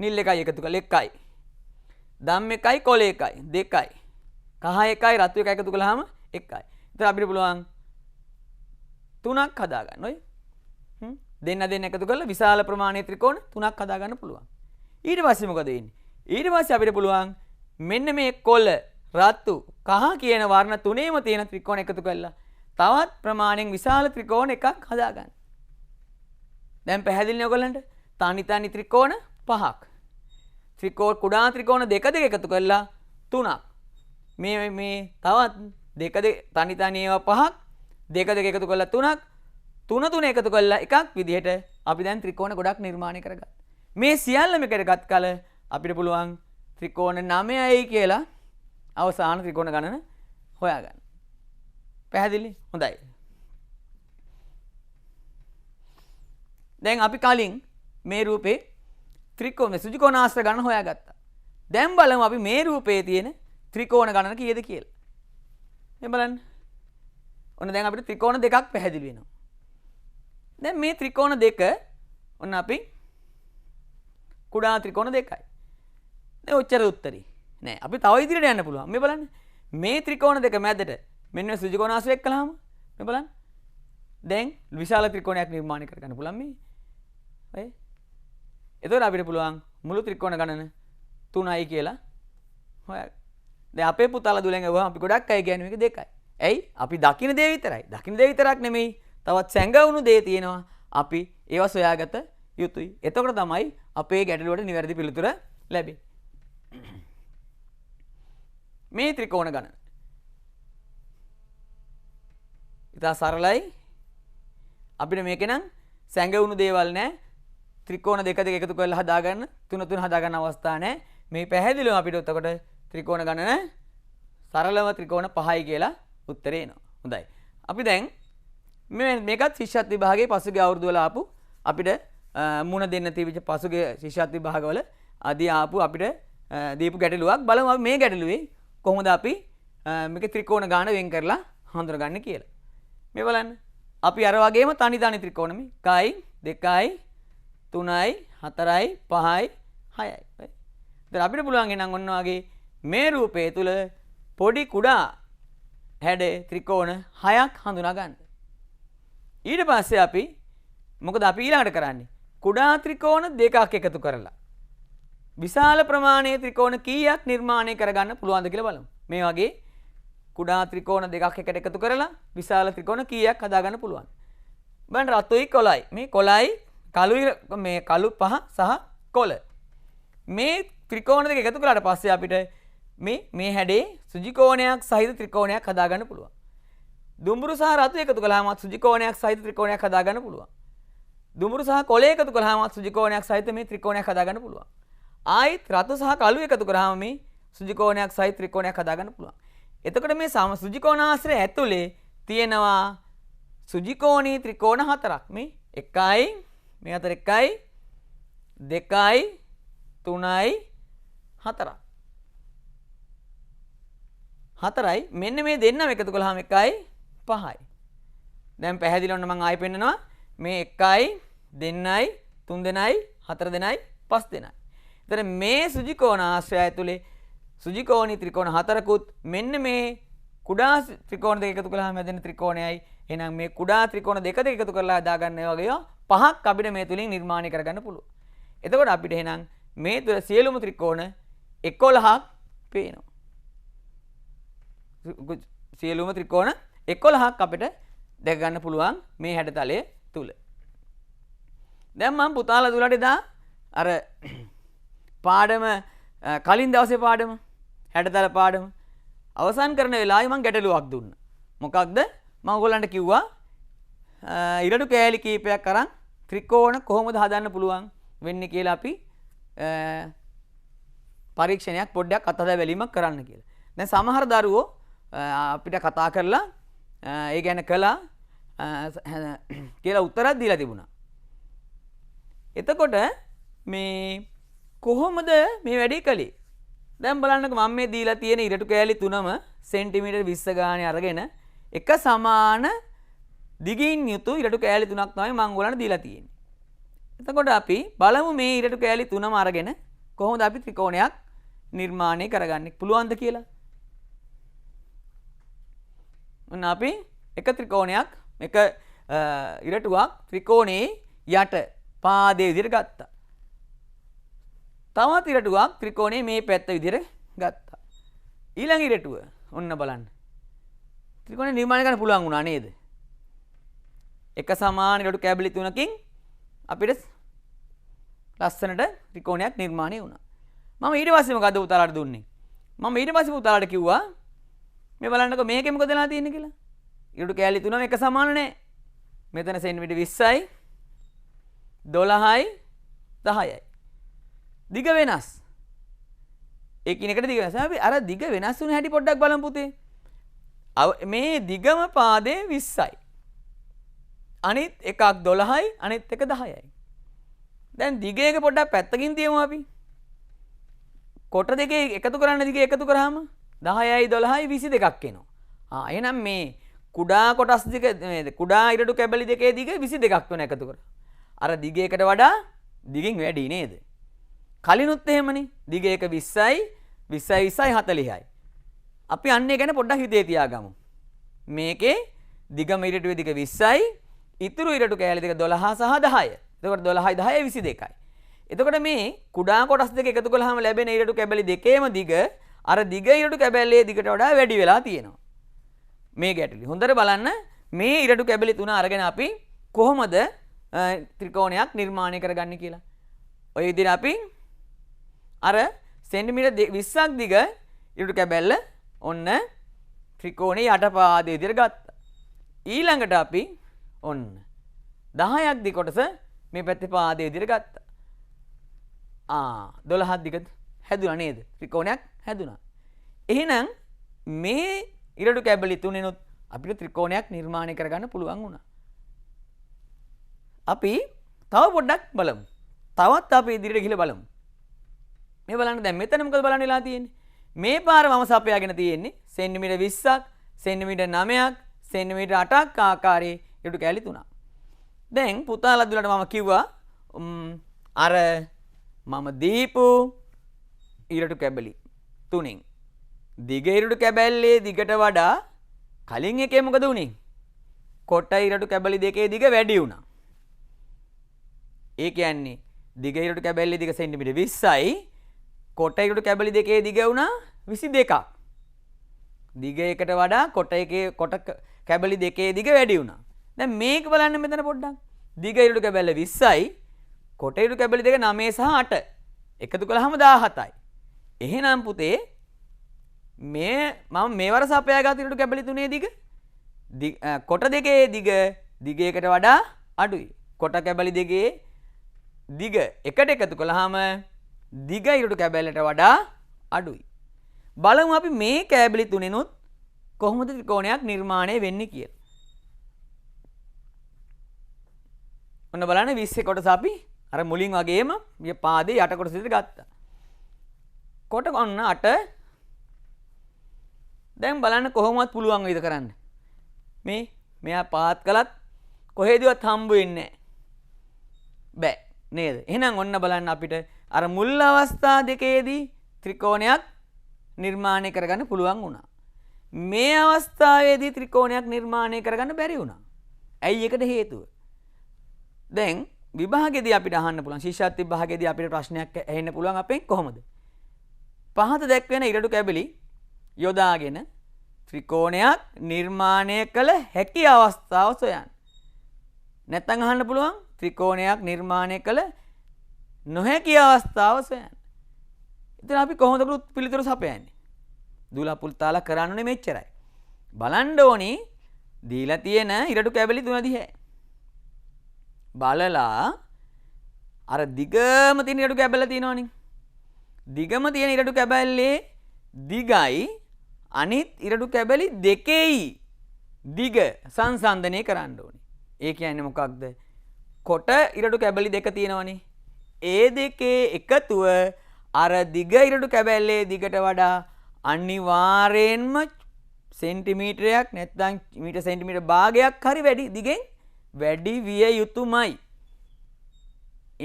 නිල් එකයි එකතු කළා එකයි. දම් එකයි කොළ එකයි දෙකයි. කහ එකයි රතු එකයි එකතු කළාම එකයි. ඉතින් අපිට පුළුවන් 3ක් හදාගන්න. ඔය දෙන්න එකතු කරලා විශාල ප්‍රමාණයේ ත්‍රිකෝණ 3ක් හදාගන්න පුළුවන්. ඊට පස්සේ මොකද වෙන්නේ? ඊට පස්සේ අපිට පුළුවන් මෙන්න මේ කොළ රතු කහ කියන වර්ණ තුනේම තියෙන ත්‍රිකෝණ එකතු කරලා තවත් ප්‍රමාණයෙන් විශාල ත්‍රිකෝණ එකක් හදාගන්න. දැන් පැහැදිලිනේ ඔයගොල්ලන්ට? තනි තනි ත්‍රිකෝණ 5ක්. කුඩා ත්‍රිකෝණ දෙක එකතු කරලා 3ක්. මේ තවත් තනි තනි ඒවා 5ක් දෙක එකතු කරලා 3ක්. තුන එකතු කරලා එකක් විදිහට අපි දැන් ත්‍රිකෝණ ගොඩක් නිර්මාණය කරගත්තා. මේ සියල්ලම එකටගත් කල අපිට පුළුවන් ත්‍රිකෝණ 9යි කියලා අවසාන ත්‍රිකෝණ ගණන හොයාගන්න. පැහැදිලි? හොඳයි. දැන් අපි කලින් මේ රූපේ ත්‍රිකෝණ සුජිකෝණාශ්‍ර ගණන හොයාගත්තා. දැන් බලමු අපි මේ රූපේ තියෙන ත්‍රිකෝණ ගණන කීයද කියලා. මේ බලන්න. ඔන්න දැන් අපිට ත්‍රිකෝණ දෙකක් පැහැදිලි වෙනවා. දැන් මේ ත්‍රිකෝණ දෙක ඔන්න අපි කුඩා ත්‍රිකෝණ දෙකයි. දැන් ඔච්චර උත්තරේ නෑ. අපි තව ඉදිරියට යන්න පුළුවන්. මේ බලන්න. මේ ත්‍රිකෝණ දෙක මැදට මෙන්න මේ සුජිකෝණාශ්‍රය එක්කලාම මේ බලන්න. දැන් විශාල ත්‍රිකෝණයක් නිර්මාණය කරගන්න පුළුවන් මේ. ඔය. එතකොට අපිට පුළුවන් මුළු ත්‍රිකෝණ ගණන 3යි කියලා හොයාගන්න. දැන් අපේ පුතාලා දුලෙන් ගිහුවම අපි ගොඩක් අය කියන්නේ මේක 2යි. ඇයි අපි දකින්න දේ විතරයි. දකින්න දේ විතරක් නෙමෙයි. තවත් සැඟවුණු දේ තියෙනවා. අපි ඒවා සොයාගත යුතුයි. එතකොට තමයි අපේ ගැටලුවට නිවැරදි පිළිතුර ලැබෙන්නේ. මේ ත්‍රිකෝණ ගණන. ඉතා සරලයි. අපිට මේක නම් සැඟවුණු දේවල් නැහැ. ත්‍රිකෝණ දෙක දෙක එකතු කරලා හදාගන්න, තුන තුන හදාගන්න අවස්ථා නැහැ. මේ පැහැදිලිව අපිට එතකොට ත්‍රිකෝණ ගණන සරලව ත්‍රිකෝණ 5යි කියලා උත්තරේ එනවා. හොඳයි. අපි දැන් මේකත් ශිෂ්‍යත් විභාගයේ පසුගිය අවුරුදු වල ආපු අපිට මුණ දෙන්න තිබිච්ච පසුගිය ශිෂ්‍යත් විභාගවල ආදී ආපු අපිට දීපු ගැටලුවක් බලමු අපි මේ ගැටලුවේ කොහොමද අපි මේක ත්‍රිකෝණ ගාන වෙන් කරලා හඳුනගන්නේ කියලා. මේ බලන්න. අපි අර වගේම තනි තනි ත්‍රිකෝණ මේ 1යි 2යි 3යි 4යි 5යි 6යි. දැන් අපිට පුළුවන් එනම් ඔන්න වගේ මේ රූපය තුල පොඩි කුඩා හැඩේ ත්‍රිකෝණ 6ක් හඳුනා ගන්න. ඊට පස්සේ අපි මොකද අපි ඊළඟට කරන්නේ? කුඩා ත්‍රිකෝණ දෙකක් එකතු කරලා විශාල ප්‍රමාණයේ ත්‍රිකෝණ කීයක් නිර්මාණය කරගන්න පුළුවන්ද කියලා බලමු. මේ වගේ කුඩා ත්‍රිකෝණ දෙකක් එකට එකතු කරලා විශාල ත්‍රිකෝණ කීයක් හදාගන්න පුළුවන්. බලන්න රතුයි කොළයි. මේ කොළයි කළුයි මේ කළු පහ සහ කොළ. මේ ත්‍රිකෝණ දෙක එකතු කළාට පස්සේ අපිට මේ හැඩේ සුජි කෝණයක් සහිත ත්‍රිකෝණයක් හදාගන්න පුළුවන්. දුඹුරු සහ රතු එකතු කළාම සුජි කෝණයක් සහිත ත්‍රිකෝණයක් හදාගන්න පුළුවන්. දුඹුරු සහ කොළ එකතු කළාම සුජි කෝණයක් සහිත මේ ත්‍රිකෝණයක් හදාගන්න පුළුවන්. ආයිත් රතු සහ කළු එකතු කරාම මේ සුජි කෝණයක් සහිත ත්‍රිකෝණයක් හදාගන්න පුළුවන්. එතකොට මේ සුජි කෝණාශ්‍රය ඇතුලේ තියෙනවා සුජි කෝණී ත්‍රිකෝණ හතරක්. මේ 1යි මේ අතර 1යි 2යි 3යි 4යි. 4යි මෙන්න මේ දෙන්නම එකතු කළාම 1යි 5යි. දැන් පැහැදිලි වුණා මම ආයෙ පෙන්නනවා. මේ 1යි 2යි 3 දෙනයි 4 දෙනයි 5 දෙනයි. එතන මේ සුජි කෝණ ආශ්‍රය ඇතුලේ සුජි කෝණී ත්‍රිකෝණ හතරකුත් මෙන්න මේ කුඩා ත්‍රිකෝණ දෙක එකතු කළාම හැදෙන ත්‍රිකෝණයයි. එහෙනම් මේ කුඩා ත්‍රිකෝණ දෙක දෙක එකතු කරලා හදාගන්න ඒ වගේ පහක් අපිට මේ තුලින් නිර්මාණය කරගන්න පුළුවන්. එතකොට අපිට එහෙනම් මේ තුල සියලුම ත්‍රිකෝණ 11ක් පේනවා. සියලුම ත්‍රිකෝණ 11ක් අපිට දැක ගන්න පුළුවන් මේ හැඩතලයේ තුල. දැන් මම පුතාලා දුලට එදා අර පාඩම කලින් දවසේ පාඩම හැඩතල පාඩම අවසන් කරන වෙලාවේ මම ගැටලුවක් දුන්නා. මොකක්ද? මම ඔයගොල්ලන්ට කිව්වා ඉරටු කෑලි කීපයක් අරන් ත්‍රිකෝණ කොහොමද හදන්න පුළුවන් වෙන්නේ කියලා අපි පරීක්ෂණයක් පොඩ්ඩක් අත්හදා බැලීමක් කරන්න කියලා. දැන් සමහර දරුවෝ අපිට කතා කරලා ඒ ගැන කළා කියලා උත්තරයක් දීලා තිබුණා. එතකොට මේ කොහොමද මේ වැඩේ කළේ? දැන් බලන්නකෝ මම මේ දීලා තියෙන ඉරටු කෑලි තුනම සෙන්ටිමීටර් 20 ගානේ අරගෙන එක සමාන දිගින් යුතු ඉරටු කෑලි තුනක් තමයි මම ඔයගොල්ලන්ට දීලා තියෙන්නේ. එතකොට අපි බලමු මේ ඉරටු කෑලි තුනම අරගෙන කොහොමද අපි ත්‍රිකෝණයක් නිර්මාණය කරගන්නේ පුළුවන්ද කියලා. ඔන්න අපි එක ත්‍රිකෝණයක් එක ඉරටුවක් ත්‍රිකෝණේ යට පාදයේ විදිහට ගත්තා. තවත් ඉරටුවක් ත්‍රිකෝණේ මේ පැත්ත විදිහට ගත්තා. ඊළඟ ඉරටුව ඔන්න බලන්න. ත්‍රිකෝණය නිර්මාණය කරන්න පුළුවන් වුණා නේද? එක සමාන ඉරටු කැබලි තුනකින් අපිට ලස්සනට ත්‍රිකෝණයක් නිර්මාණය වුණා. මම ඊට පස්සේ මොකද උතාලට දුන්නේ? මම ඊට පස්සේ උතාලට කිව්වා මේ බලන්නකෝ මේකේ මොකද වෙලා තියෙන්නේ කියලා. ඉරටු කැලි තුනම එක සමාන නැහැ. මෙතන සෙන්ටිමීටර් 20යි 12යි 10යි. දිග වෙනස්. එකිනෙකට දිග වෙනස්. අපි අර දිග වෙනස් වුණ හැටි පොඩ්ඩක් බලමු පුතේ. මේ දිගම පාදේ 20යි. අනිත් එකක් 12යි අනිත් එක 10යි. දැන් දිග එක පොඩ්ඩක් පැත්තකින් තියමු අපි. කොට දෙකේ එකතු කරන්න දිග එකතු කරාම 10යි 12යි 22ක් එනවා. එහෙනම් මේ කුඩා කොටස් දෙක කුඩා ඉරටු කැබලි දෙකේ දිග 22ක් වෙන එකතු කරා. අර දිග එකට වඩා දිගින් වැඩි නේද? කලිනුත් එහෙමනේ. දිග එක 20යි 20යි 20යි 40යි. අපි අන්නේ ගැන පොඩ්ඩක් හිතේ තියාගමු. මේකේ දිගම ඉරටුවේ දිග 20යි ඉතුරු ඉරටු කෑලි දෙක 12 සහ 10යි. එතකොට 12යි 10යි 22යි. එතකොට මේ කුඩා කොටස් දෙක එකතු කළාම ලැබෙන ඉරටු කැබලි දෙකේම දිග අර දිග ඉරටු කැබැල්ලේ දිගට වඩා වැඩි වෙලා තියෙනවා. මේ ගැටලි. හොඳට බලන්න මේ ඉරටු කැබලි තුන අරගෙන අපි කොහොමද ත්‍රිකෝණයක් නිර්මාණය කරගන්නේ කියලා. ඔය විදිහට අපි අර සෙන්ටිමීටර් 20ක් දිග ඉරටු කැබැල්ල ඔන්න ත්‍රිකෝණේ යටපාදයේ විදිහට ගත්තා. ඊළඟට අපි ඔන්න 10ක් දිග කොටස මේ පැත්තේ පාදයේ විදිහට ගත්තා. 12ක් දිග හැදුණා නේද? ත්‍රිකෝණයක් හැදුණා. එහෙනම් මේ ඉරටු කැබලි තුනෙනුත් අපිට ත්‍රිකෝණයක් නිර්මාණය කරගන්න පුළුවන් වුණා. අපි තව පොඩ්ඩක් බලමු. තවත් අපි ඉදිරියට ගිහලා බලමු. මේ බලන්න දැන් මෙතන මොකද බලන්න වෙලා තියෙන්නේ? මේ පාර මම සපයාගෙන තියෙන්නේ සෙන්ටිමීටර් 20ක්, සෙන්ටිමීටර් 9ක්, සෙන්ටිමීටර් 8ක් ආකාරයේ ඉරටු කැලි තුනක්. දැන් පුතාලා දුලට මම කිව්වා අර මම දීපු ඉරටු කැබලි තුනෙන් දිග ඉරටු කැබැල්ලේ දිගට වඩා කලින් එකේ මොකද වුනේ? කොට ඉරටු කැබලි දෙකේ දිග වැඩි වුණා. ඒ කියන්නේ දිග ඉරටු කැබැල්ලේ දිග සෙන්ටිමීටර් 20යි කොට ඉරටු කැබලි දෙකේ දිග වුණා 22ක්. දිග එකට වඩා කොට කැබලි දෙකේ දිග වැඩි වුණා. දැන් මේක බලන්න මෙතන පොඩ්ඩක්. දිග ඉරටු කැබැල්ල 20යි කොට ඉරටු කැබලි දෙක 9 සහ 8. එකතු කළාම 17යි. එහෙනම් පුතේ මම මේවර සපයාගත් ඉරටු කැබලි තුනේ දිග කොට දෙකේ දිග එකට වඩා අඩුයි. කොට කැබලි දෙකේ දිග එකට එකතු කළාම දිග ඉරටු කැබැල්ලට වඩා අඩුයි. බලමු අපි මේ කැබලි තුනෙනුත් කොහොමද ත්‍රිකෝණයක් නිර්මාණය වෙන්නේ කියලා. ඔන්න බලන්න 20 කොටස අපි අර මුලින් වගේම මේ පාදේ යට කොටස විතර ගත්තා. කොට ඔන්න 8. දැන් බලන්න කොහොමවත් පුළුවන් වේද කරන්න. මෙයා පාත් කළත් කොහෙදවත් හම්බ වෙන්නේ බෑ නේද? එහෙනම් ඔන්න බලන්න අපිට අර මුල් අවස්ථා දෙකේදී ත්‍රිකෝණයක් නිර්මාණය කරගන්න පුළුවන් වුණා. මේ අවස්ථාවේදී ත්‍රිකෝණයක් නිර්මාණය කරගන්න බැරි වුණා. ඇයි ඒකට හේතුව? දැන් විභාගයේදී අපිට අහන්න පුළුවන් ශිෂ්‍යත්ව විභාගයේදී අපිට ප්‍රශ්නයක් ඇහෙන්න පුළුවන් අපෙන් කොහොමද? පහත දැක්වෙන ඉරටු කැබලි යොදාගෙන ත්‍රිකෝණයක් නිර්මාණය කළ හැකි අවස්ථාව සොයන්න. නැත්නම් අහන්න පුළුවන් ත්‍රිකෝණයක් නිර්මාණය කළ නොහැකි අවස්ථාව සොයන්න. ඉතින් අපි කොහොමද පිළිතුරු සපයන්නේ? දුලා පුල්තාලා කරන්නේ මෙච්චරයි. බලන්න ඕනි දීලා තියෙන ඉරටු කැබලි තුන දිහා. බලලා අර දිගම තියෙන ඉරටු කැබල්ල තියෙනවනේ. දිගම තියෙන ඉරටු කැබැල්ලේ දිගයි අනිත් ඉරටු කැබලි දෙකේයි දිග සංසන්දනය කරන්න ඕනේ. ඒ කියන්නේ මොකක්ද? කොට ඉරටු කැබලි දෙක තියෙනවනේ. ඒ දෙකේ එකතුව අර දිග ඉරටු කැබැල්ලේ දිගට වඩා අනිවාර්යෙන්ම සෙන්ටිමීටරයක් නැත්නම් මීටර සෙන්ටිමීටර භාගයක් හරි වැඩි දිගෙන් වැඩි විය යුතුමයි.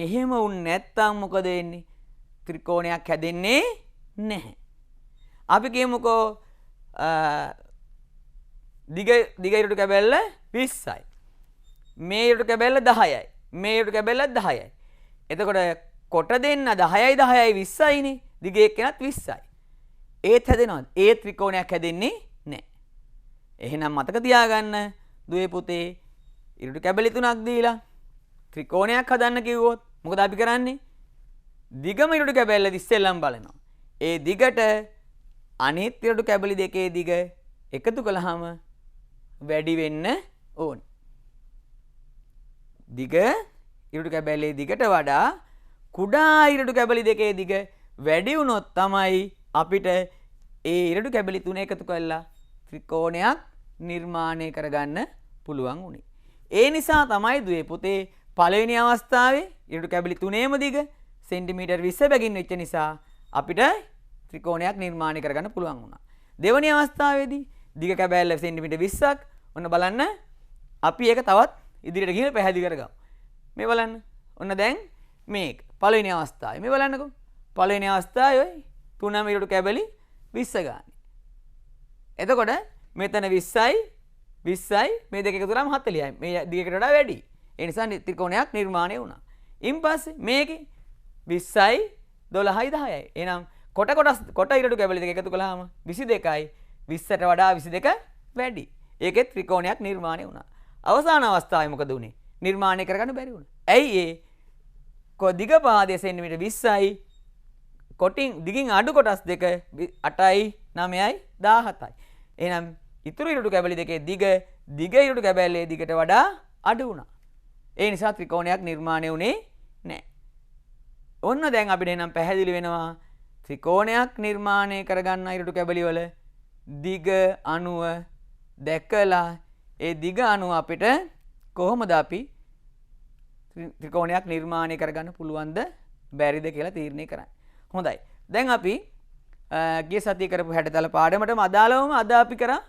එහෙම වුණ නැත්නම් මොකද වෙන්නේ? ත්‍රිකෝණයක් හැදෙන්නේ නැහැ. අපි කියමුකෝ දිග ඉරටු කැබැල්ල 20යි. මේ ඉරටු කැබැල්ල 10යි. මේ ඉරටු කැබැල්ල 10යි. එතකොට කොට දෙන්න 10යි 10යි 20යිනේ. දිග එක්කෙනත් 20යි. ඒත් හැදෙනවද? ඒ ත්‍රිකෝණයක් හැදෙන්නේ නැහැ. එහෙනම් මතක තියාගන්න දුවේ පුතේ ඉරටු කැබලි තුනක් දීලා ත්‍රිකෝණයක් හදන්න කිව්වොත් මොකද අපි කරන්නේ? දිගම ඉරටු කැබැල්ල ඉස්සෙල්ලම බලනවා. ඒ දිගට අනිත් ඉරටු කැබලි දෙකේ දිග එකතු කළාම වැඩි වෙන්න ඕනේ. දිග ඉරටු කැබැල්ලේ දිගට වඩා කුඩා ඉරටු කැබලි දෙකේ දිග වැඩි වුණොත් තමයි අපිට ඒ ඉරටු කැබලි තුන එකතු කරලා ත්‍රිකෝණයක් නිර්මාණය කරගන්න පුළුවන් උනේ. ඒ නිසා තමයි දුවේ පුතේ පළවෙනි අවස්ථාවේ ඉරටු කැබලි තුනේම දිග සෙන්ටිමීටර් 20 බැගින් වෙච්ච නිසා අපිට ත්‍රිකෝණයක් නිර්මාණය කරගන්න පුළුවන් වුණා. දෙවැනි අවස්ථාවේදී දිග කැබැල්ල සෙන්ටිමීටර් 20ක්. ඔන්න බලන්න අපි ඒක තවත් ඉදිරියට ගිහින් පැහැදිලි කරගමු. මේ බලන්න. ඔන්න දැන් මේක පළවෙනි අවස්ථාවේ. මේ බලන්නකෝ. පළවෙනි අවස්ථාවේ ඔය තුනම ඉරටු කැබලි 20 ගන්න. එතකොට මෙතන 20යි 20යි මේ දෙක එකතු කරාම 40යි. මේ දිගකට වඩා වැඩි. ඒ නිසා ත්‍රිකෝණයක් නිර්මාණය වුණා. ඊන් පස්සේ මේකේ 20යි 12යි 10යි. එහෙනම් කොට ඉරටු කැබලි දෙක එකතු කළාම 22යි. 20ට වඩා 22 වැඩි. ඒකෙත් ත්‍රිකෝණයක් නිර්මාණය වුණා. අවසාන අවස්ථාවේ මොකද වුනේ? නිර්මාණය කරගන්න බැරි වුණා. ඇයි ඒ? දිග පාදයේ සෙන්ටිමීටර් 20යි කොටින් දිගින් අඩු කොටස් දෙක 8යි 9යි 17යි. එහෙනම් ඉතුරු ඉරුටු කැබලි දෙකේ දිග ඉරුටු කැබැල්ලේ දිගට වඩා අඩු වුණා. ඒ නිසා ත්‍රිකෝණයක් නිර්මාණය වුණේ නැහැ. ඔන්න දැන් අපිට එනම් පැහැදිලි වෙනවා ත්‍රිකෝණයක් නිර්මාණය කරගන්න ඉරුටු කැබලි වල දිග අණුව දැකලා ඒ දිග අණුව අපිට කොහොමද අපි ත්‍රිකෝණයක් නිර්මාණය කරගන්න පුළුවන්ද බැරිද කියලා තීරණය කරන්නේ. හොඳයි. දැන් අපි ගිය සතියේ කරපු හැඩතල පාඩමටම අදාළවම අද අපි කරා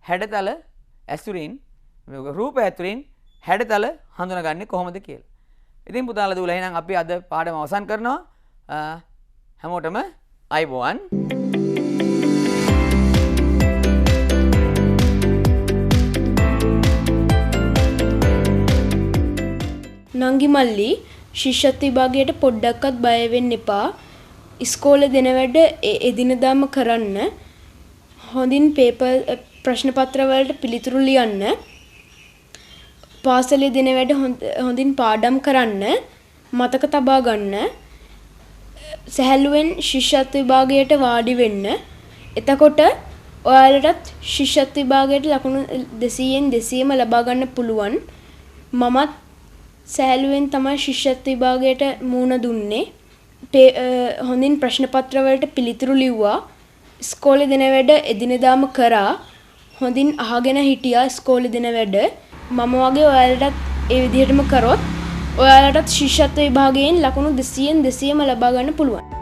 හැඩතල ඇසුරින් රූප ඇතුරින් හැඩතල හඳුනගන්නේ කොහොමද කියලා. ඉතින් පුතාලා දූලා එහෙනම් අපි අද පාඩම අවසන් කරනවා. හැමෝටම අයබෝවන්. නංගි මල්ලි ශිෂ්‍යත්ව විභාගයට පොඩ්ඩක්වත් බය වෙන්න එපා. ඉස්කෝලේ දෙන වැඩ එදිනදාම කරන්න. හොඳින් ප්‍රශ්න පත්‍ර වලට පිළිතුරු ලියන්න. පාසලේ දෙන වැඩ හොඳින් පාඩම් කරන්න. මතක තබා ගන්න. සැහැල්ලුවෙන් ශිෂ්‍යත්ව විභාගයට වාඩි වෙන්න. එතකොට ඔයාලටත් ශිෂ්‍යත්ව විභාගයට ලකුණු 200න් 200ම ලබා ගන්න පුළුවන්. මමත් සැහැල්ලුවෙන් තමයි ශිෂ්‍යත්ව විභාගයට මුහුණ දුන්නේ. හොඳින් ප්‍රශ්න පත්‍ර වලට පිළිතුරු ලිව්වා. ඉස්කෝලේ දෙන වැඩ එදිනෙදාම කරා. හොඳින් අහගෙන හිටියා ඉස්කෝලේ දෙන වැඩ. මම වගේ ඔයාලටත් ඒ විදිහටම කරොත් ඔයාලටත් ශිෂ්‍යත්ව විභාගයෙන් ලකුණු 200න් 200ම ලබා ගන්න පුළුවන්.